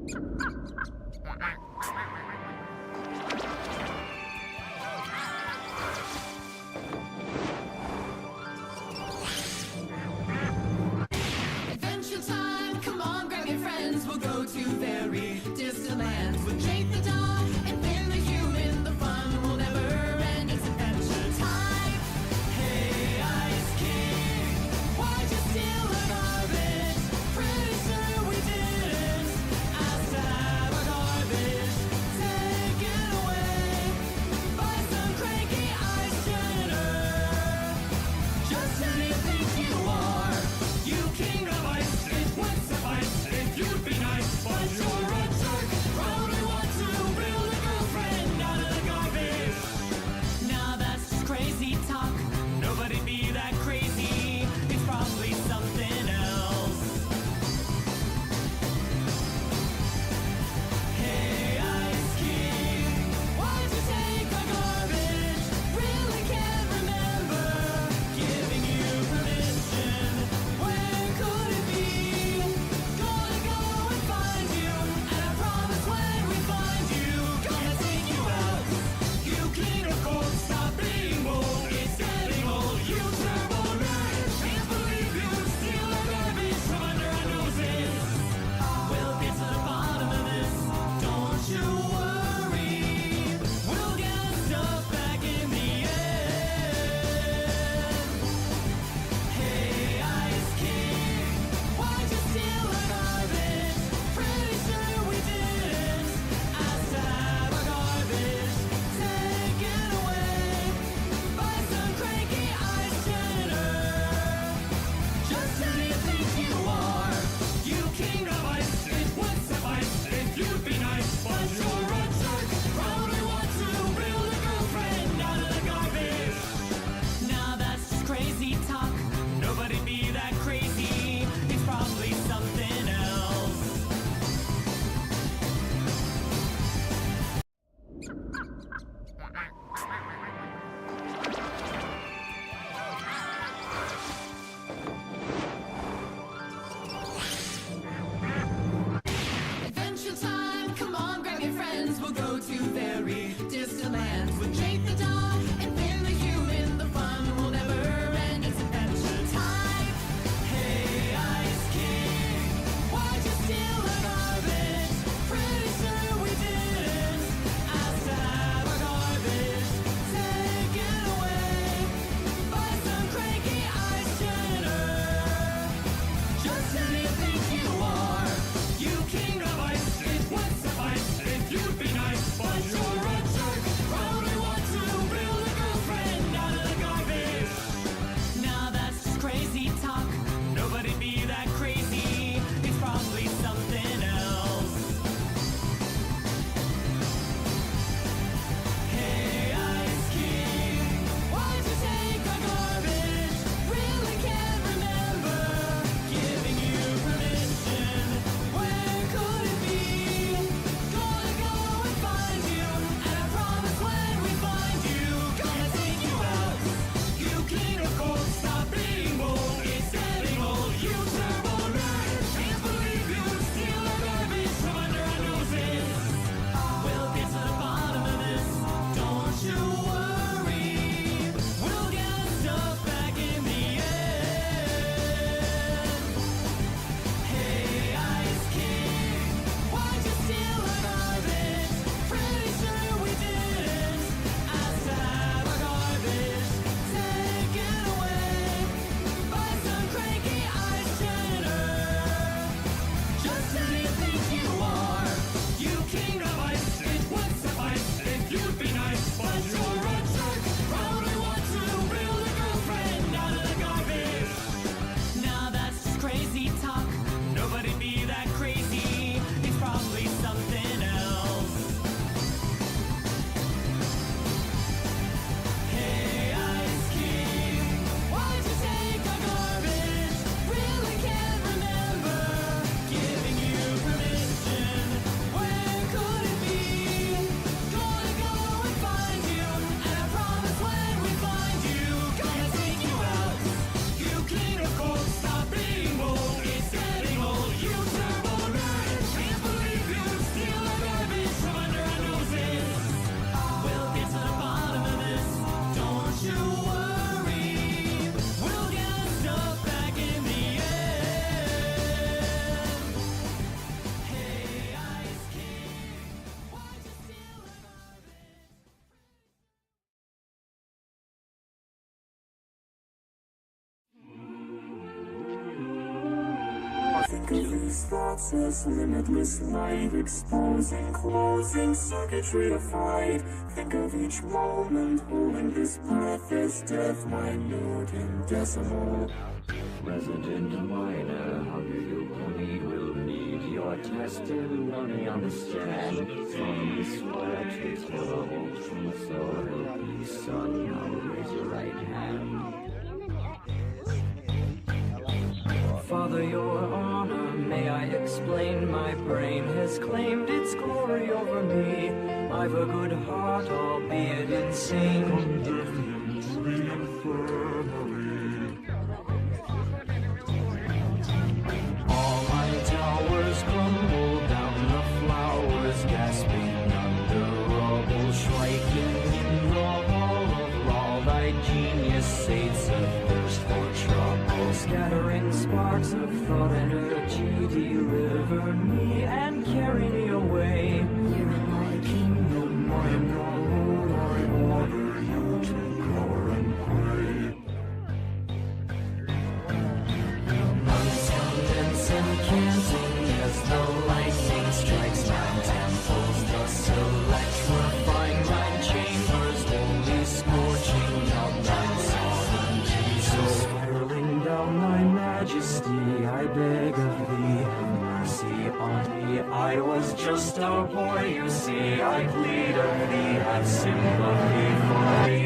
Adventure time, come on, grab your friends. We'll go to very distant lands with Jake the dog and Finn the human. The fun will never end. It's adventure time. Hey, Ice King, why'd you steal our garbage? Pretty sure we didn't. Ask to have our garbage taken away by some cranky ice janitor. Just who do you think you are? You king of ice, it would suffice if you'd be nice, but you're a jerk. Probably want to build a girlfriend out of the garbage. Now that's just crazy talk. Nobody be that crazy. It's probably something else. Hey, Ice King, why'd you take our garbage? Really can't remember giving you permission. Where could it be? Gonna go and find you, and I promise when we find you, gonna take you out. You king of cold, stop being bold. It's getting old. You turbo nerd, can't believe you steal our garbage from under our noses. We'll get to the bottom of this. Don't you worry. We'll get our stuff back in the end. Hey, Ice King, why'd you steal our garbage? Pretty sure we didn't. Ask to have our garbage taken away by some cranky ice janitor. Just who do you think you are? You king of ice, it would suffice if you'd be nice, but you're a jerk. Probably want to build a girlfriend out of the garbage. Now that's just crazy talk. Nobody be that crazy. It's probably something else. Adventure time, come on, grab your friends. We'll go to very distant lands with Jake the dog and Finn the human. The fun will never end. It's adventure time. Hey, Ice King, why'd you steal our garbage? Pretty sure we didn't. Ask to have our garbage taken away by some cranky ice janitor. Just who do you think you are? You king of ice, it would suffice if you'd be nice, but you're a jerk. Probably want to build a girlfriend out of the garbage. Now that's just crazy talk. Nobody be that crazy. It's probably something else. Hey, Ice King, why'd you take our garbage? Really can't remember giving you permission. Think of these thoughts as limitless light, exposing, closing circuitry of flight. Think of each moment holding this breath as death, minute and decimal. Resident minor, how do you need will need your testimony on the stand. From the sweat to terrible truth, so help me, son. Now raise your right hand. Father, your honor, may I explain? My brain has claimed its glory over me. I've a good heart, albeit insane. Condemned to the infirmary. All my towers crumble down, the flowers gasping under rubble, shrieking in the hall of law. Thy genius sates a thirst for trouble, scattering sparks of thought energy. Deliver me and carry me away. Here in my kingdom, I am your lord. I order you to cower and pray. And canting as the lightning strikes down temples, thus electrifying thine chambers, only scorching out thine sovereignty. So spiraling down thy majesty, I beg of thee, have mercy on me. I was just a boy, you see, I plead of thee, have sympathy for me.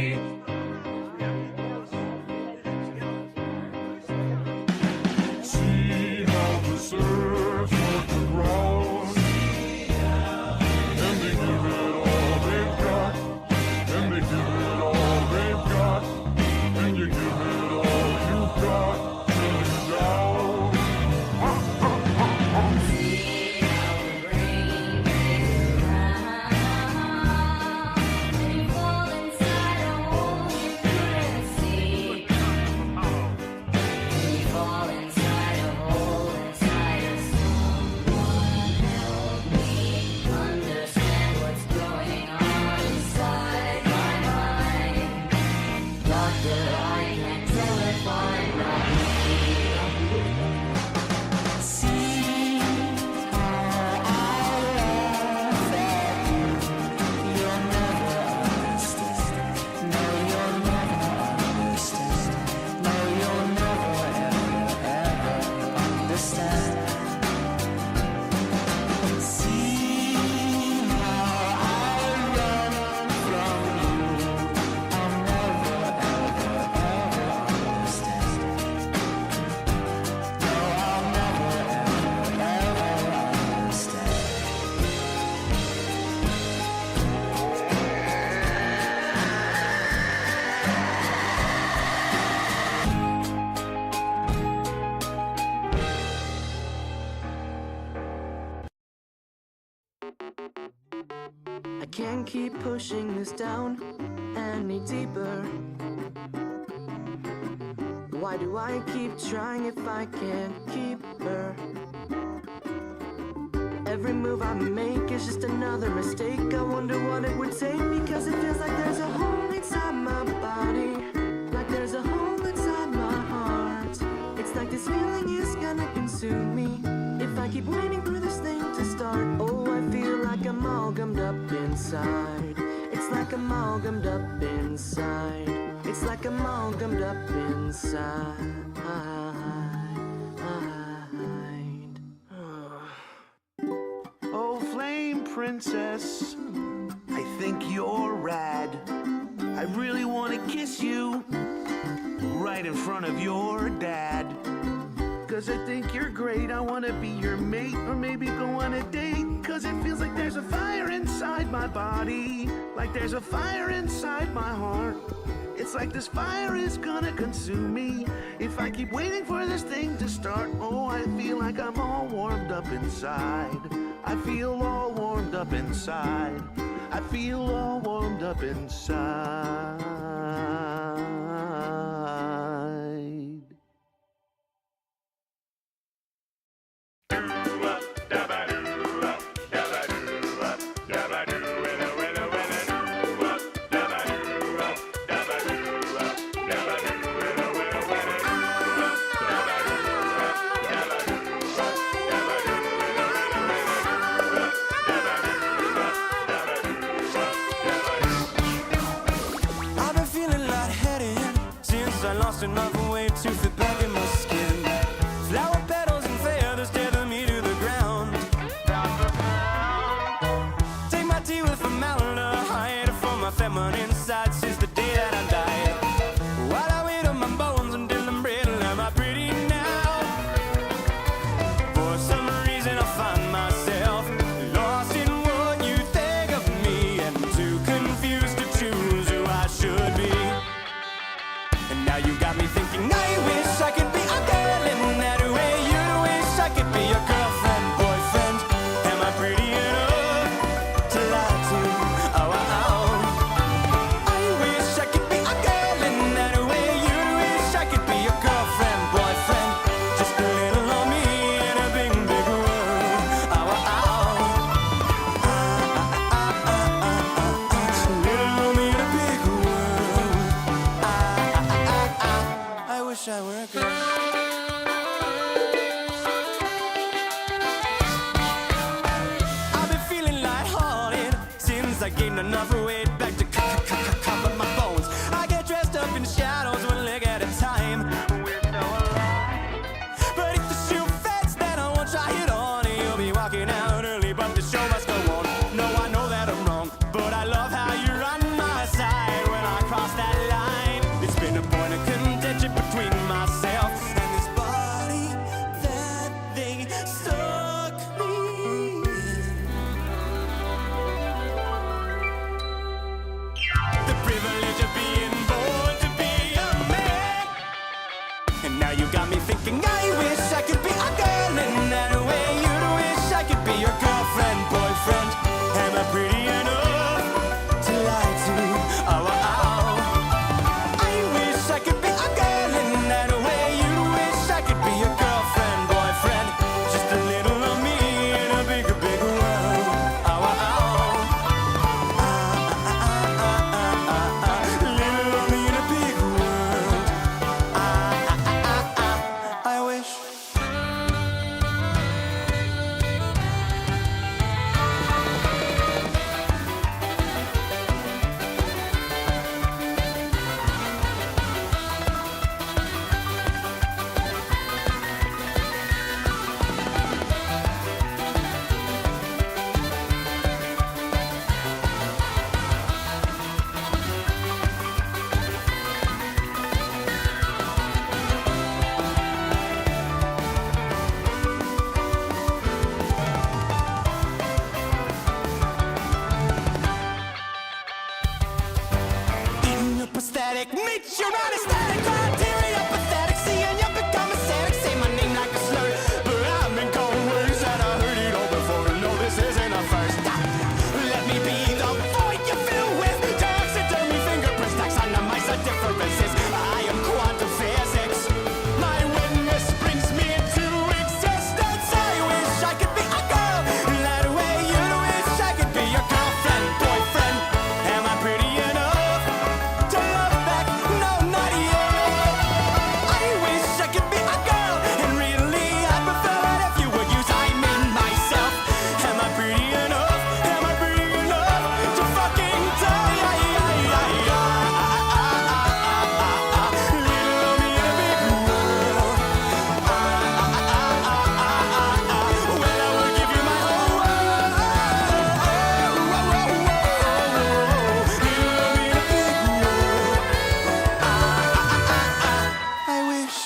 Can't keep pushing this down any deeper. Why do I keep trying if I can't keep her? Every move I make is just another mistake. I wonder what it would take, because it feels like there's a hole inside my body, like there's a hole inside my heart. It's like this feeling is gonna consume me if I keep waiting for this thing to start. Oh, I feel like I'm all gummed up inside. It's like I'm all gummed up inside. It's like I'm all gummed up inside. Oh, flame princess, I think you're rad. I really want to kiss you right in front of your dad. 'Cause I think you're great, I wanna be your mate, or maybe go on a date. 'Cause it feels like there's a fire inside my body, like there's a fire inside my heart. It's like this fire is gonna consume me if I keep waiting for this thing to start. Oh, I feel like I'm all warmed up inside. I feel all warmed up inside. I feel all warmed up inside. enough weight to fit back in my skin. Flower petals and feathers tether me to the ground. Take my tea with formaldehyde from my feminine side since the day that I died. While I wait on my bones until I'm brittle, am I pretty now? For some reason I find myself lost in what you think of me, and too confused to choose who I should be. And now you got me thinking, I wish I could be a girl in that way. You wish I could be your girlfriend, boyfriend. Am I pretty enough to lie to? Oh, oh, oh. I wish I could be a girl in that way. You wish I could be your girlfriend, boyfriend. Just a little on me in a big, big world. Oh, oh, oh. Little on me in a big world. I wish I were a girl. I've been feeling lighthearted since I gained enough weight back to cover my bones. I get dressed up in shadows one leg at a time. We're so alive. But if the shoe fits, then I won't try it on. You'll be walking out early, but the show must go on. No, I know that I'm wrong, but I love how you're on my side when I cross that line. It's been a point of contention between myself and this body that they stuck me in. The privilege of being born to be a man. And now you got me thinking, I wish I could be a girl in that way. You'd wish I could be your girlfriend, boyfriend. Am I pretty enough to lie to? Oh, oh, oh. I wish I could be a girl in that way. You wish I could be your girlfriend, boyfriend. Just a little of me in a bigger, bigger world. Oh, oh, oh. Little of me in a big world. I wish. Eating up aesthetic meets your anesthetic criteria. Pathetic, seeing you become aesthetic. Say my name like a slur, but I've been going words and I heard it all before. No, this isn't a first. Let me be the void you fill with taxidermy fingerprints, taxonomize differences. I am quantum physics. My witness brings me into existence. I wish I could be a girl in that way. You wish I could be your girlfriend, boyfriend. Am I pretty enough to love back? No, not yet. I wish I could be a girl, and really I'd prefer it if you would use I mean myself. Am I pretty enough? Am I pretty enough to fucking die? Little of me in a big world. Well, I will give you my whole world. Little of me in a big world. I wish.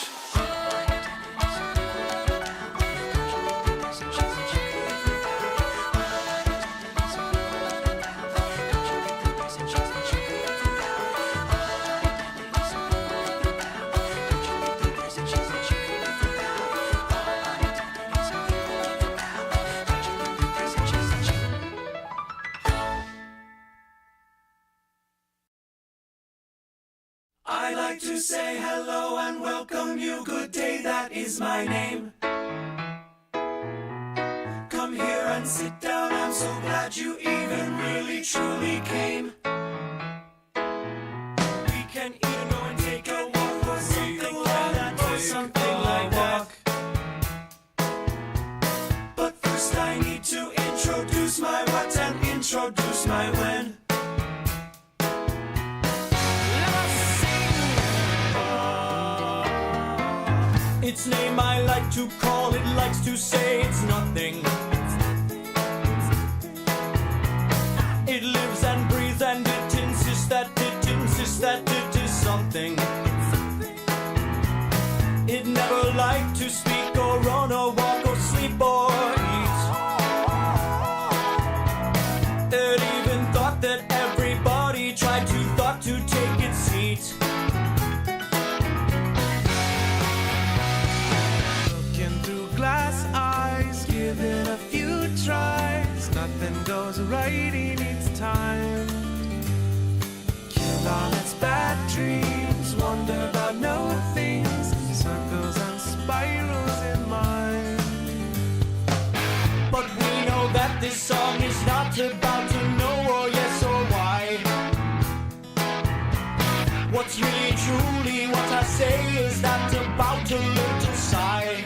I like to say hello and welcome you. Good day, that is my name. Come here and sit down. I'm so glad you even really truly came. We can either go and take a walk or something like that, or something like that. But first I need to introduce my what and introduce my when. its name I like to call, it likes to say it's nothing. It lives and breathes and it insists that it is something. It never liked to speak or run or walk or sleep or eat. It even thought that everybody tried to take its seat. Looking through glass eyes, give it a few tries. Nothing goes right in its time. Kill all its bad dreams, wonder about no things, circles and spirals in mind. But we know that this song is not about to know or yes or why. What's really truly what I say is not about to learn to sigh.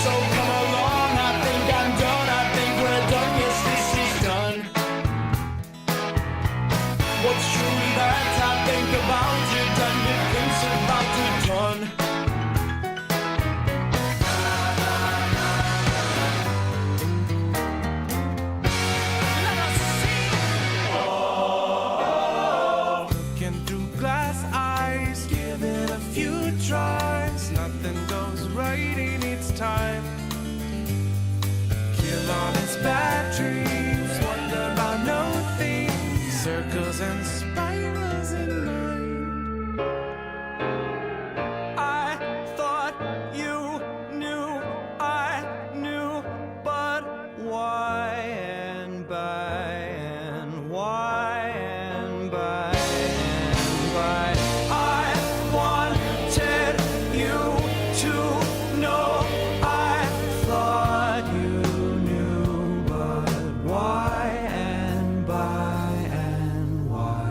So come along, I think I'm done, I think we're done, yes this is done. What's truly that I think about it and it thinks about it done. Looking through glass eyes, give it a few tries. Nothing goes right in its time. Kill all its bad dreams, wonder about no things, circles and spirals in mind. I thought you knew, I knew, but why and by and why and by and by. I wanted you to know, I thought you knew, but why and by and why.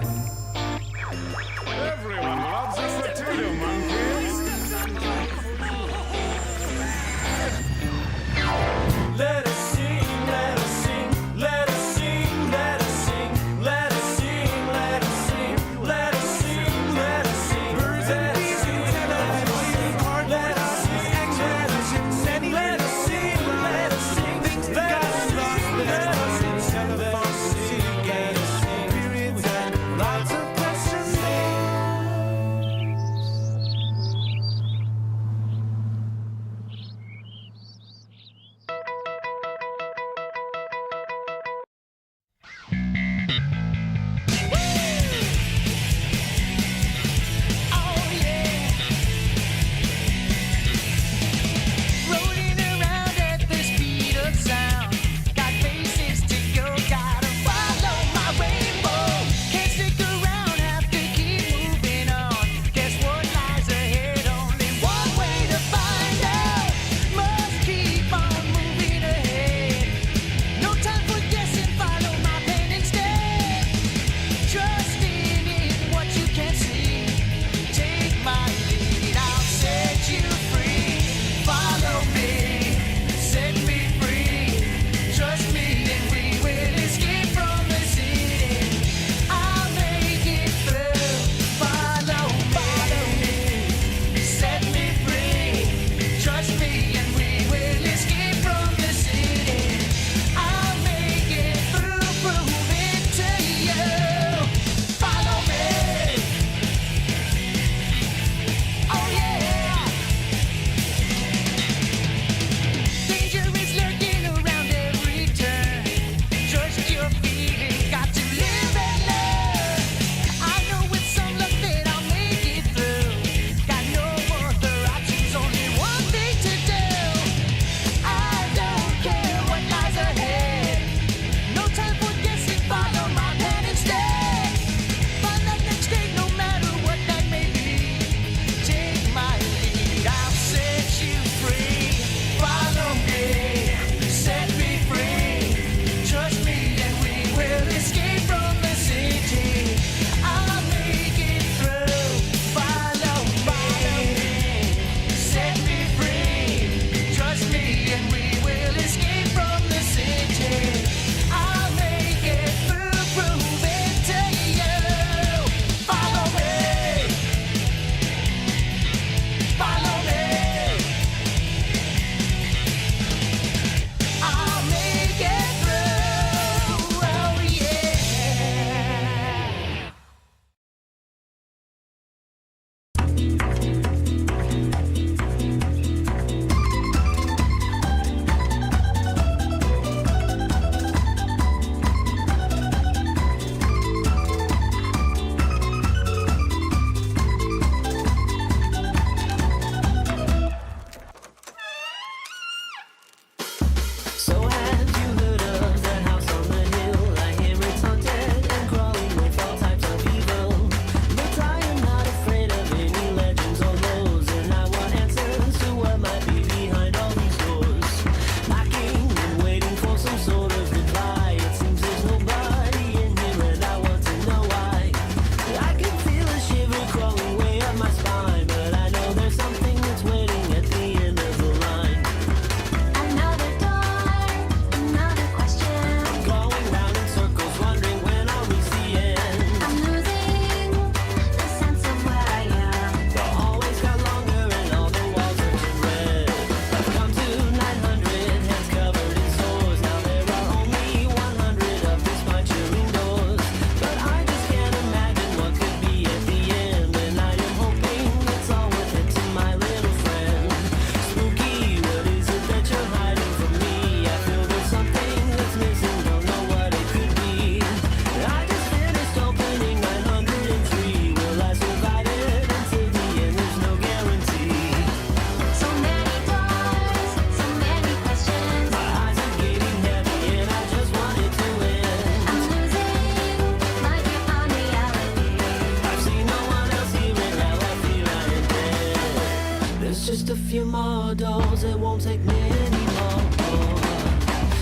it won't take many more.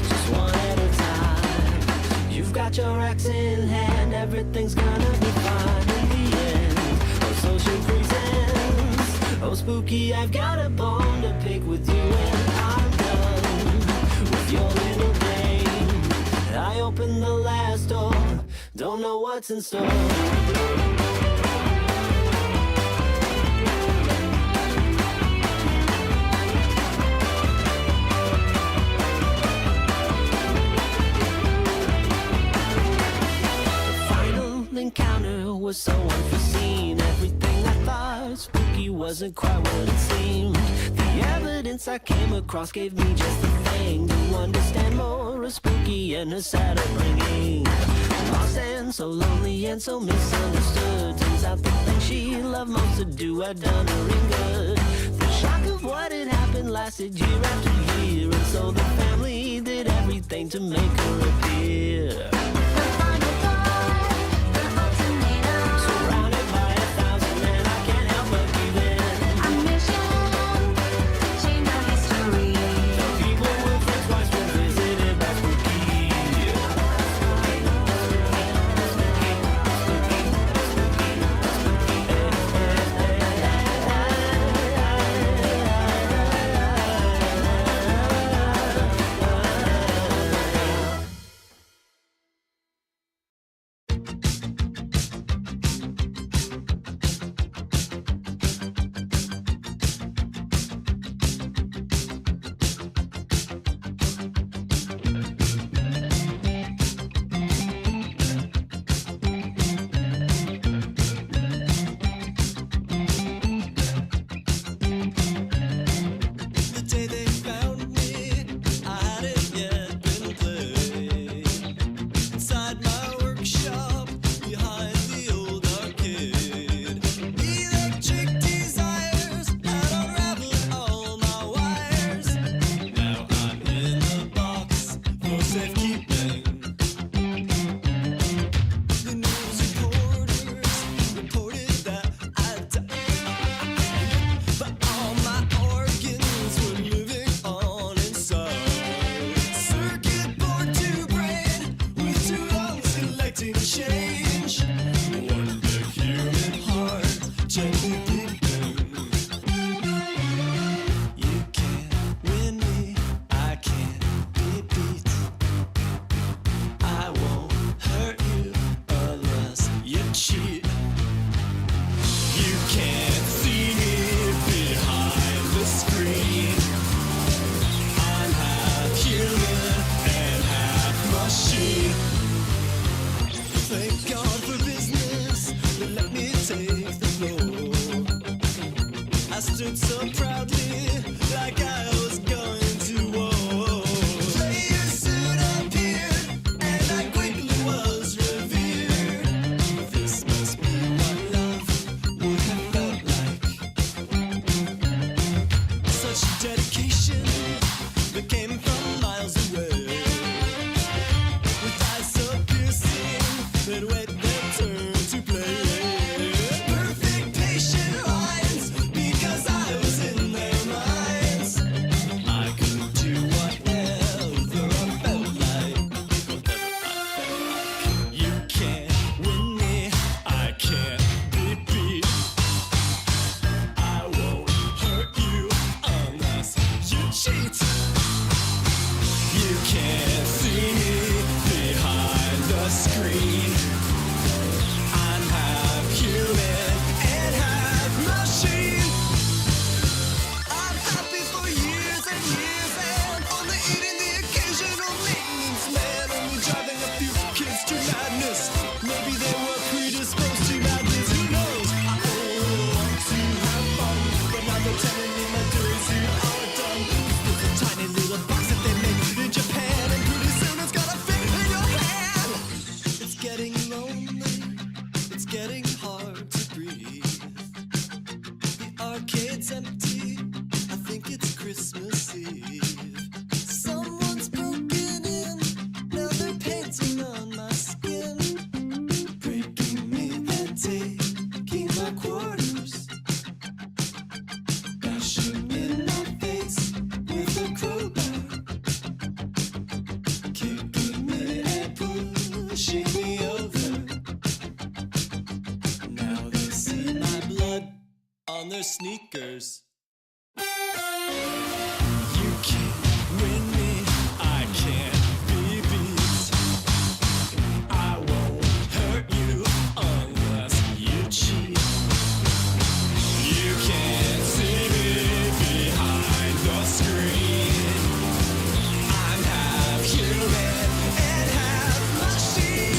Just one at a time. You've got your axe in hand, everything's gonna be fine in the end. Oh, so she presents, oh spooky, I've got a bone to pick with you, and I'm done with your little game. I opened the last door, don't know what's in store. Encounter was so unforeseen. Everything I thought spooky wasn't quite what it seemed. The evidence I came across gave me just the thing to understand more of spooky and her sad upbringing. Lost and so lonely and so misunderstood. Turns out the thing she loved most to do had done her in good. The shock of what had happened lasted year after year, and so the family did everything to make her appear. Bashing in my face. sneakers. You can't win me, I can't be beat. I won't hurt you unless you cheat. You can't see me behind the screen. I'm half human and half machine.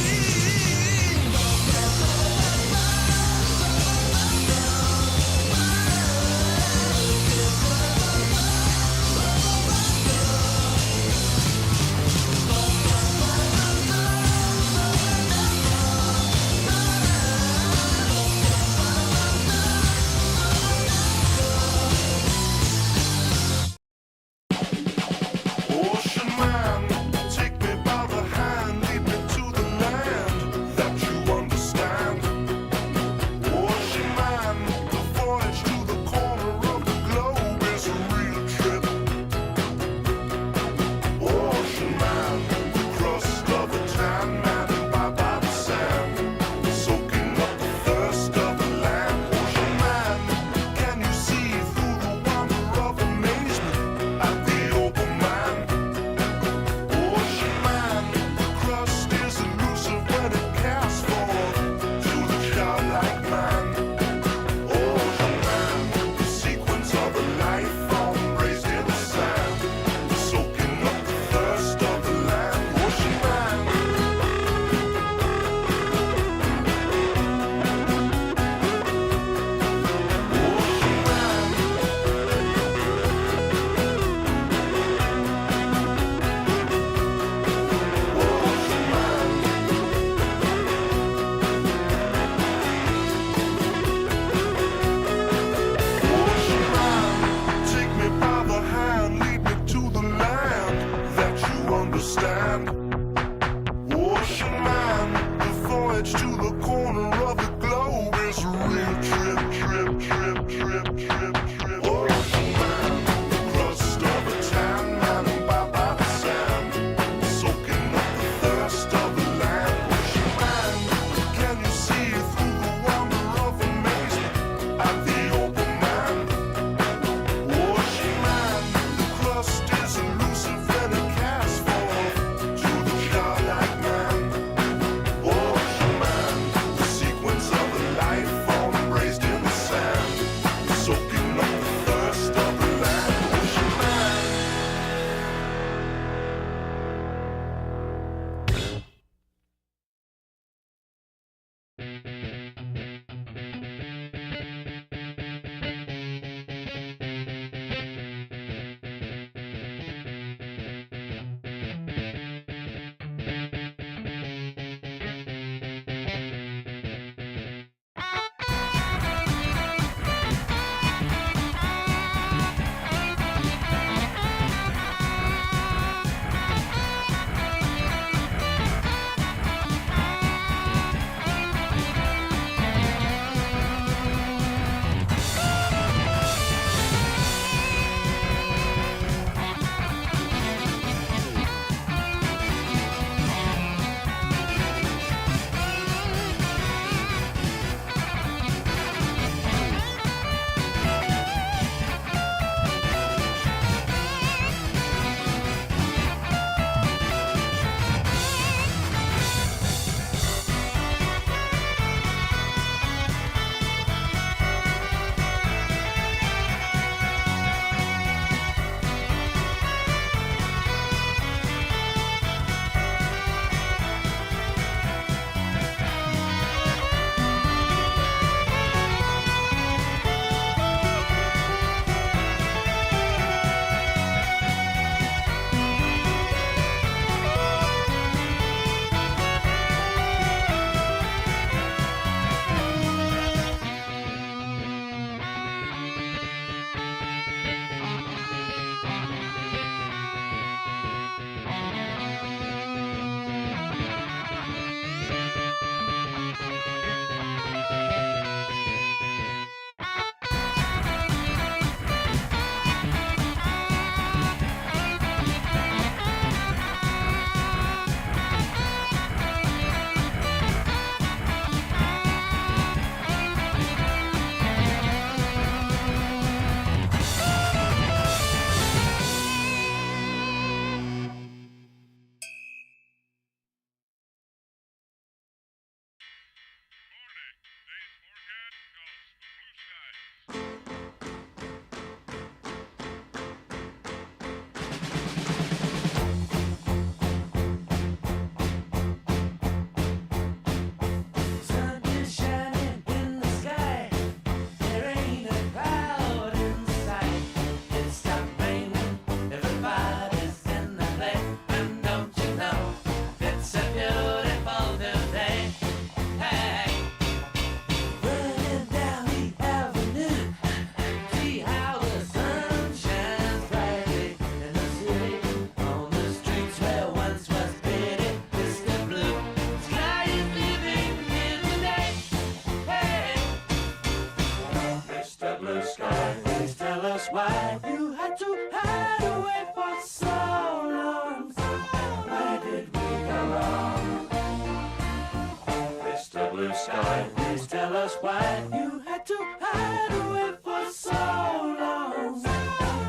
sky, please tell us why you had to hide away for so long.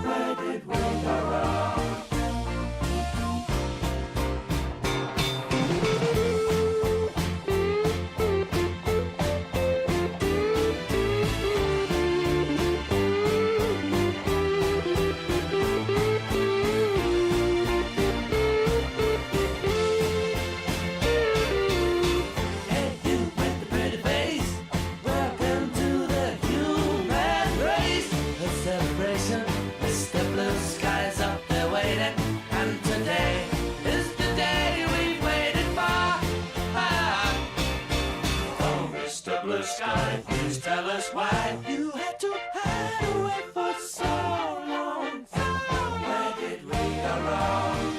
Where did we go wrong? Sky, please tell us why you had to hide away for so long. Where did we go wrong?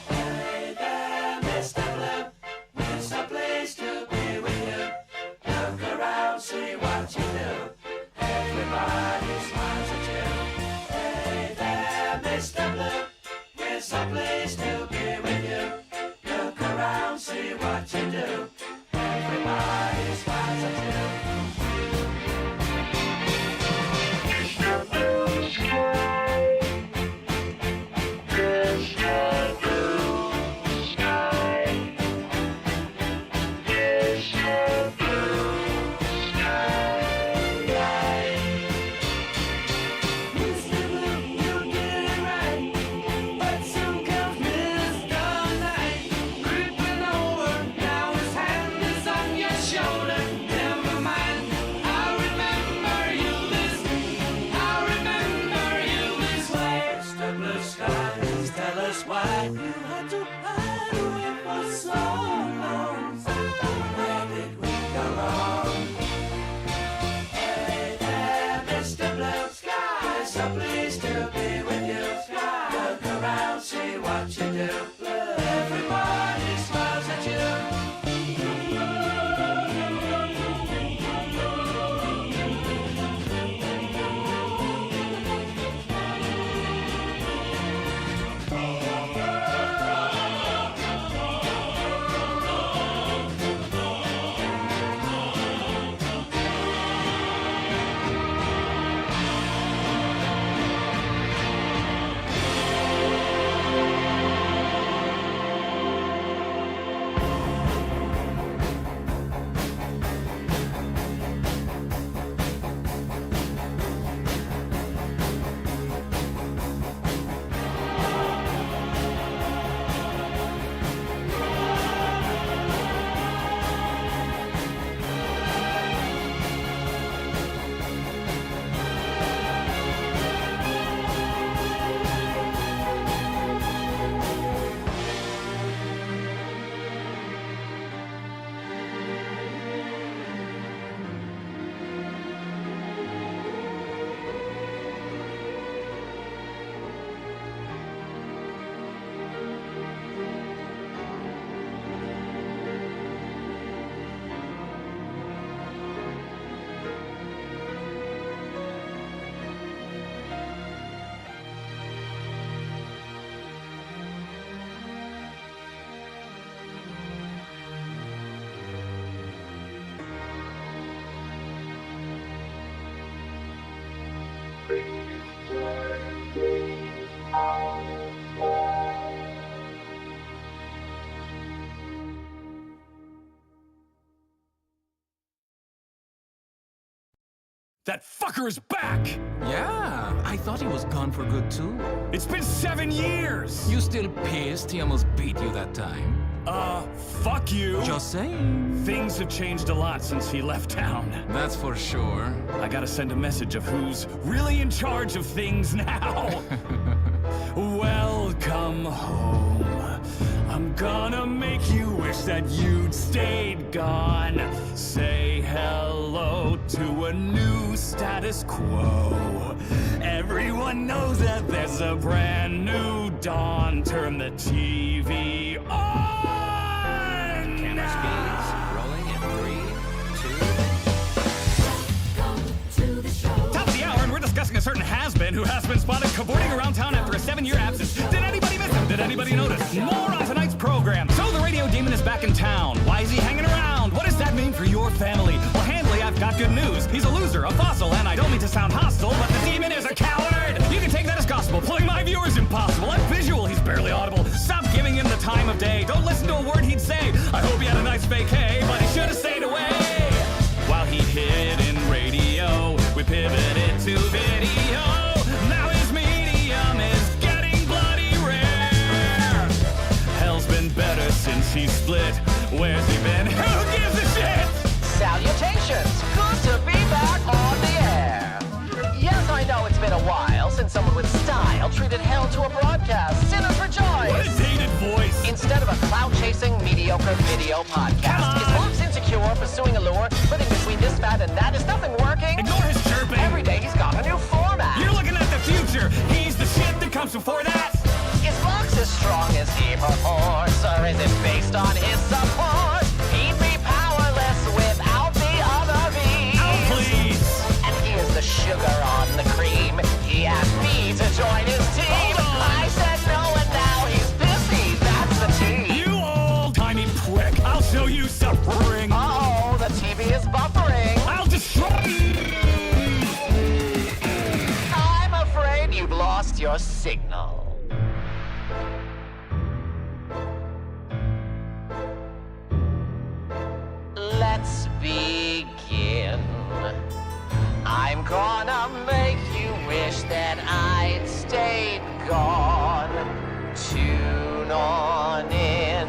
Hey there, Mr. Blue, it's a place to be with you. Look around, see what you do. Everybody smiles at you. Hey there, Mr. Blue, it's a place to be with you. Look around, see what you do. Everybody smiles at you. That fucker is back! Yeah, I thought he was gone for good too. It's been 7 years! You still pissed he almost beat you that time? Fuck you! Just saying. Things have changed a lot since he left town. That's for sure. I gotta send a message of who's really in charge of things now. Welcome home. I'm gonna make you wish that you'd stayed gone. Say hello to a new status quo. Everyone knows that there's a brand new dawn. Turn the TV on! Camera speeds rolling in 3, 2. Top of the hour, and we're discussing a certain has-been who has been spotted cavorting around town after a 7-year absence. Did anybody miss him? Did anybody notice? More on tonight's program. So the radio demon is back in town. Why is he hanging around? What is does that mean for your family? Well, Handley, I've got good news. He's a loser, a fossil, and I don't mean to sound hostile, but the demon is a coward! You can take that as gospel. Pulling my view is impossible. I'm visual, he's barely audible. Stop giving him the time of day. Don't listen to a word he'd say. I hope he had a nice vacay, but he should have stayed away. While he hid in radio, we pivoted to video. Now his medium is getting bloody rare. Hell's been better since he split. Where's he been? Who gives a shit? Salutations! Good to be back on the air. Yes, I know it's been a while since someone with style treated hell to a broadcast. Sinners rejoice! What a dated voice! Instead of a clout-chasing, mediocre video podcast, is Bob's insecure, pursuing a lure, living between this fat and that? Is nothing working? Ignore his chirping! Every day he's got a new format! You're looking at the future! He's the shit that comes before that! Is Fox as strong as he purports, or is it based on his support? He'd be powerless without the other V's. Oh, please! And here's the sugar on the cream. He asked me to join his team. I said no, and now he's pissy. That's the team. You old-timey prick! I'll show you suffering! Uh-oh, the TV is buffering. I'll destroy you! I'm afraid you've lost your signal. Let's begin. I'm gonna make you wish that I'd stayed gone. Tune on in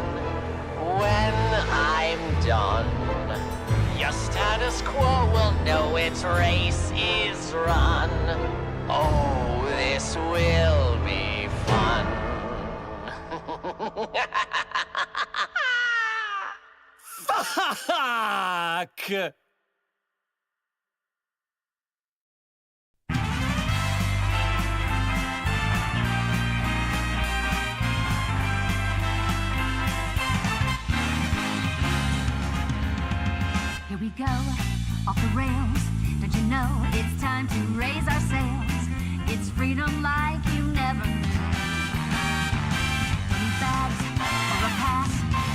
when I'm done. Your status quo will know its race is run. Oh, this will be fun. Fuck! Here we go, off the rails. Don't you know it's time to raise our sails? It's freedom like you never knew. 20 bags or a pass.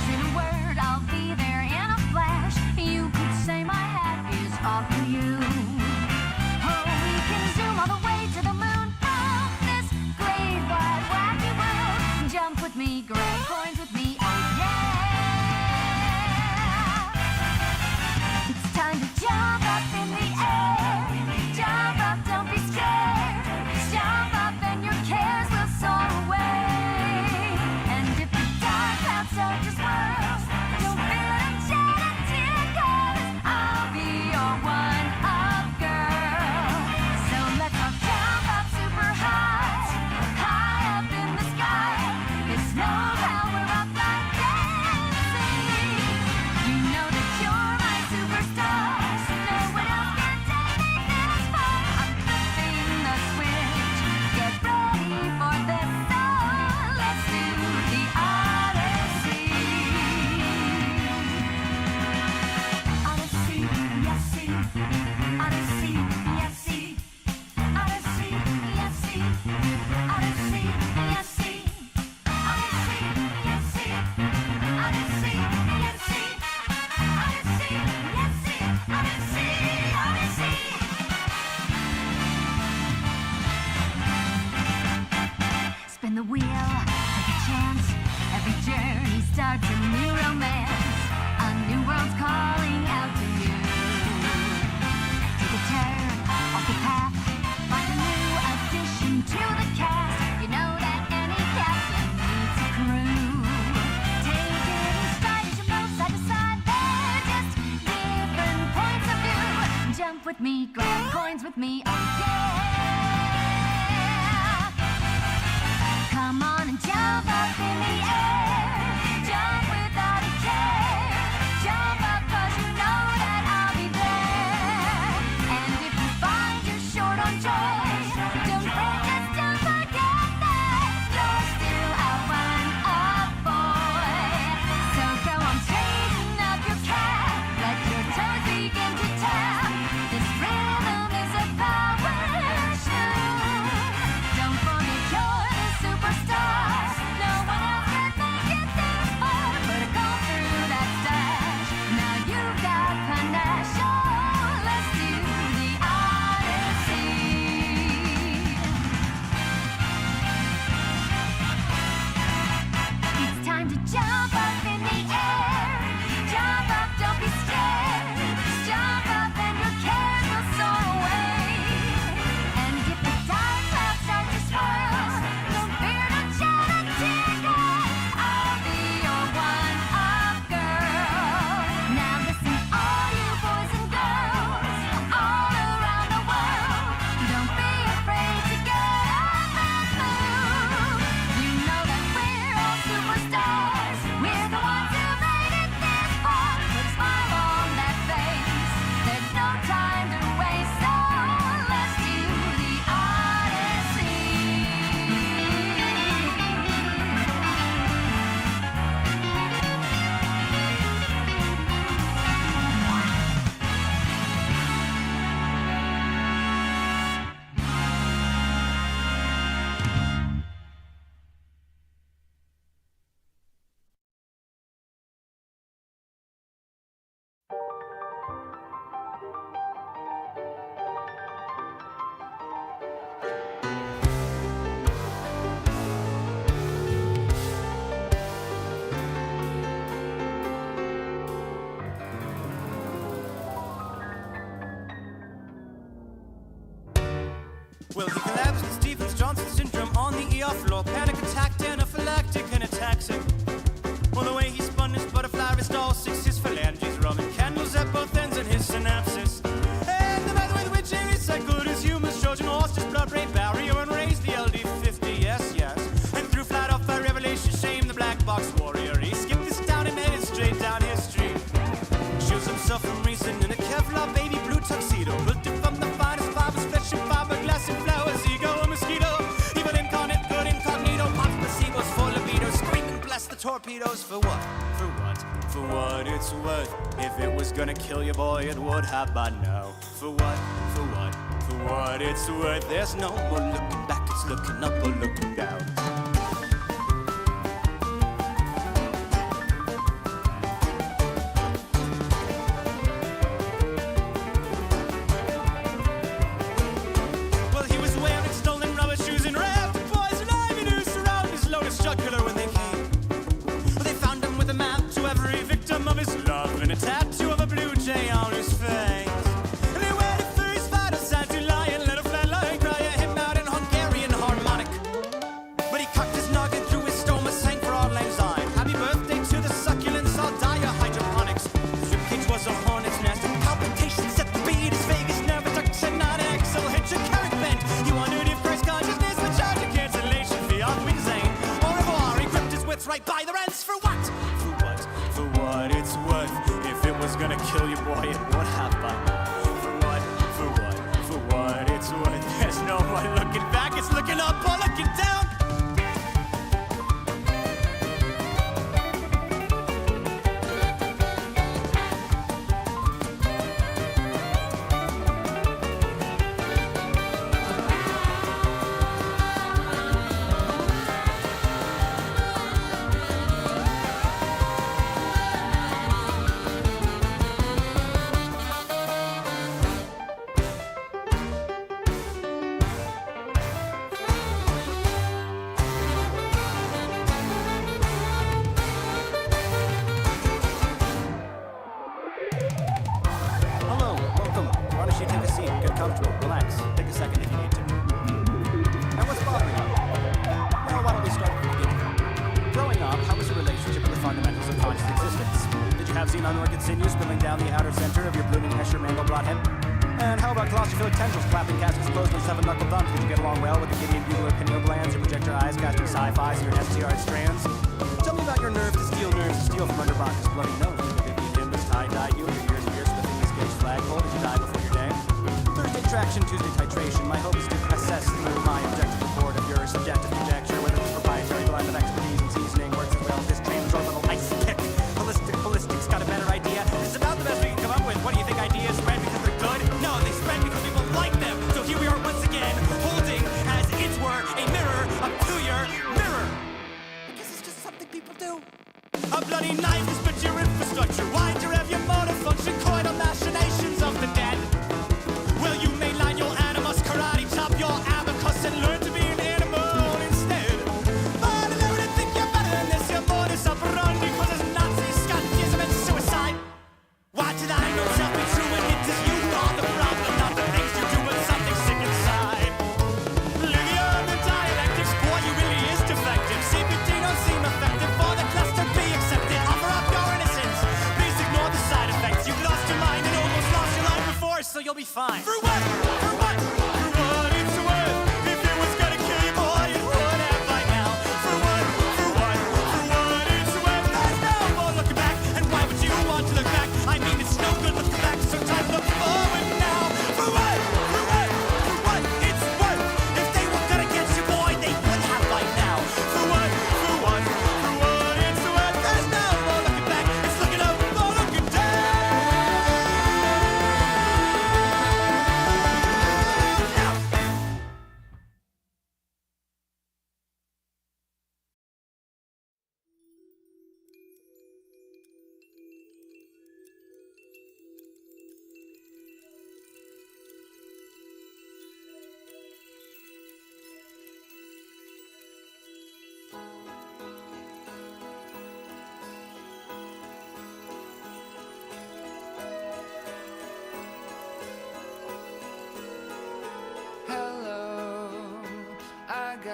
Say the word, I'll be there in a flash. You could say my hat is off to you. Oh, we can zoom all the way to the moon from this great wide wacky world. Jump with me, grab coins with me, oh yeah. It's time to jump up in the air. Jump up, don't be scared. Jump up and your cares will soar away. And if the dark clouds start to swirl, don't feel a shed a tear, 'cause I'll be your one-up girl. So let's all jump up super high, high up in the sky. It's no power up like dancing. You know that you're my superstar, so no one else can take me this far. I'm flipping the switch, get ready for this song. Let's do the Odyssey. Odyssey, yes, see. Odyssey, yes, see. Odyssey, yes, see. Odyssey, yes, see. Odyssey, yes, see. Odyssey, yes, see. Odyssey, yes, see. Odyssey, Odyssey. Spin the wheel, take a chance. Every journey starts a new romance. A new world's calling out to you. Take a turn off the path. Find a new addition to the cast. You know that any captain needs a crew. Take it in stride as you move side to side. They're just different points of view. Jump with me, grab coins with me, oh yeah. Come on and jump up in the air. Jump without a care. Jump up 'cause you know that I'll be there. And if you find you're short on joy, don't focus, don't forget that you're still a one-up boy. So go on, straighten up your cap. Let your toes begin to tap. This rhythm is a power Well, he collapsed with Stevens-Johnson syndrome on the ER floor. Panic attack, anaphylactic, and ataxic. Well, the way he spun his butterfly wrist, all six his phalanges, rubbing candles at both ends in his synapses. And the method with which he recycled his humans, Trojan horse, his blood-brain barrier, and raised the LD50, yes, yes. And threw flat off by revelation, shame the black box warrior. He skipped this town and headed straight down his street. Shows himself from reason in a Kevlar baby blue tuxedo. Built it from the finest fibers, flesh and fiberglass and flowers. Ego, a mosquito, evil incarnate, good incognito. Pops placebos for libido, screaming bless the torpedoes. For what? For what? For what it's worth. If it was gonna kill you, boy, it would have by now. For what? For what? For what it's worth. There's no more looking back, it's looking up or looking down. Right by the rents. For what? For what? For what it's worth. If it was gonna kill you, boy, it would have by now. For what? For what? For what it's worth. There's no one looking back, it's looking up or looking down.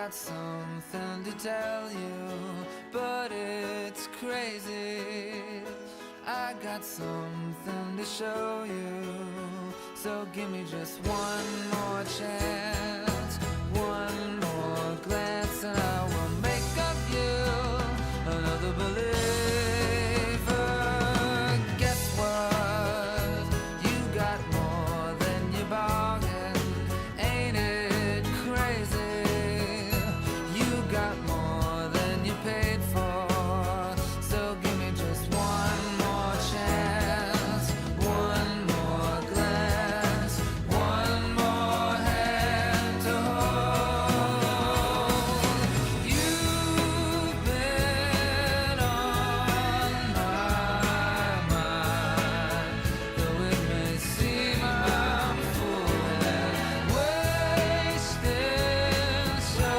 got something to tell you, but it's crazy. I got something to show you, so give me just one more chance, one more glance, and I will make of you another believer. Guess what? You got more than you bargained. Ain't it crazy? You got more than you paid for. So give me just one more chance, one more glance, one more hand to hold. You've been on my mind, though it may seem I'm fooling, wasting so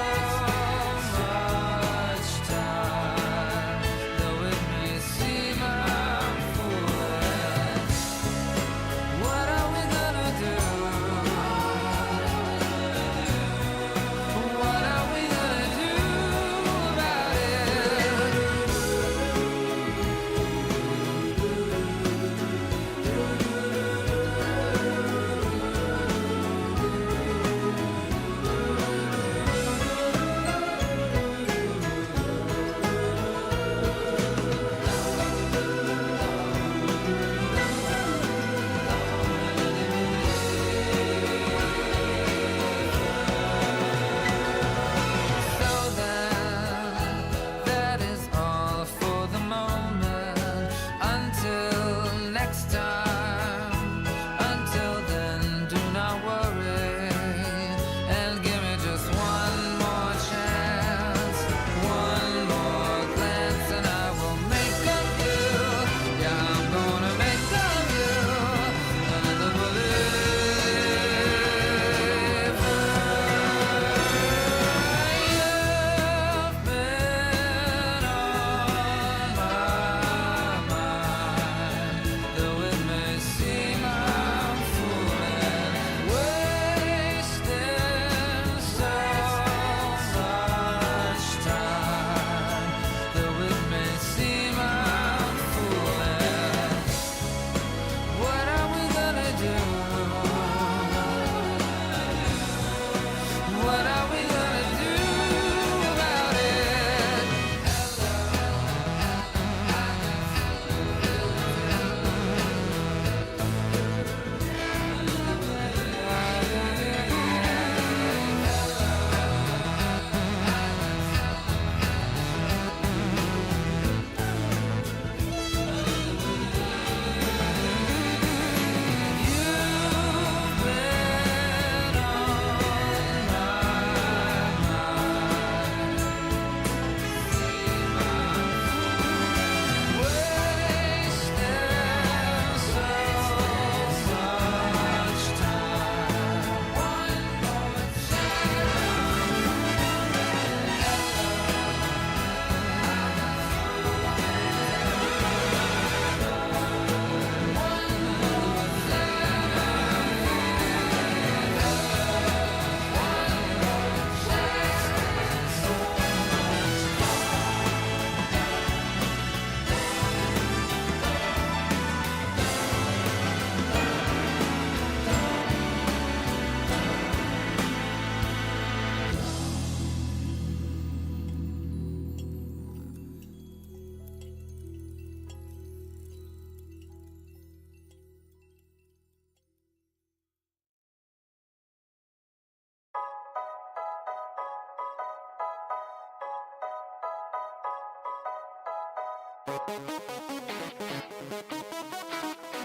much time, though it may seem I'm fooling. What are we gonna do? What are we gonna do about it? So then, that is all for the moment. Until next time. Until then, do not worry, and give me just one more chance, one more glance, and I will make of you. Yeah, I'm gonna make of you another believer. You've been on my mind, though it may seem I'm fooling, wasting so much time, though it may seem I'm fooling. What are we gonna do? What are we gonna do about it? You've been on my mind, wasting so much time. One more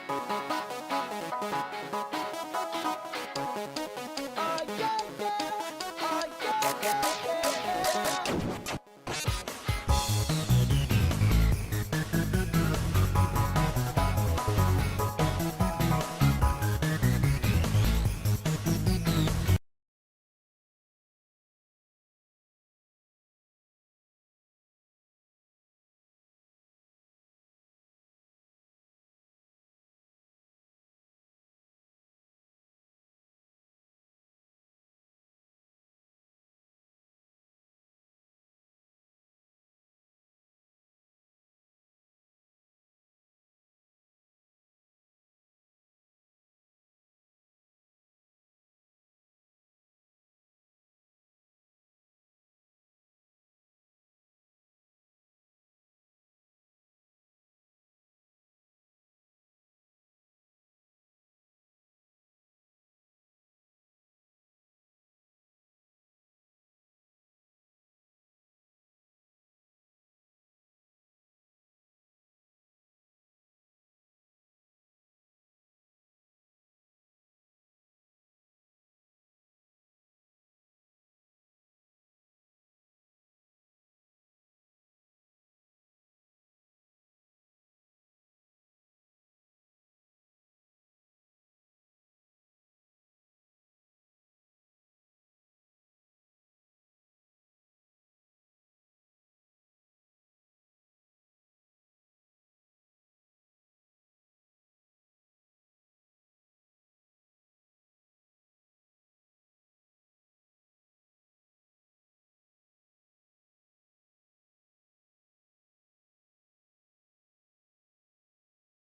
Thank you.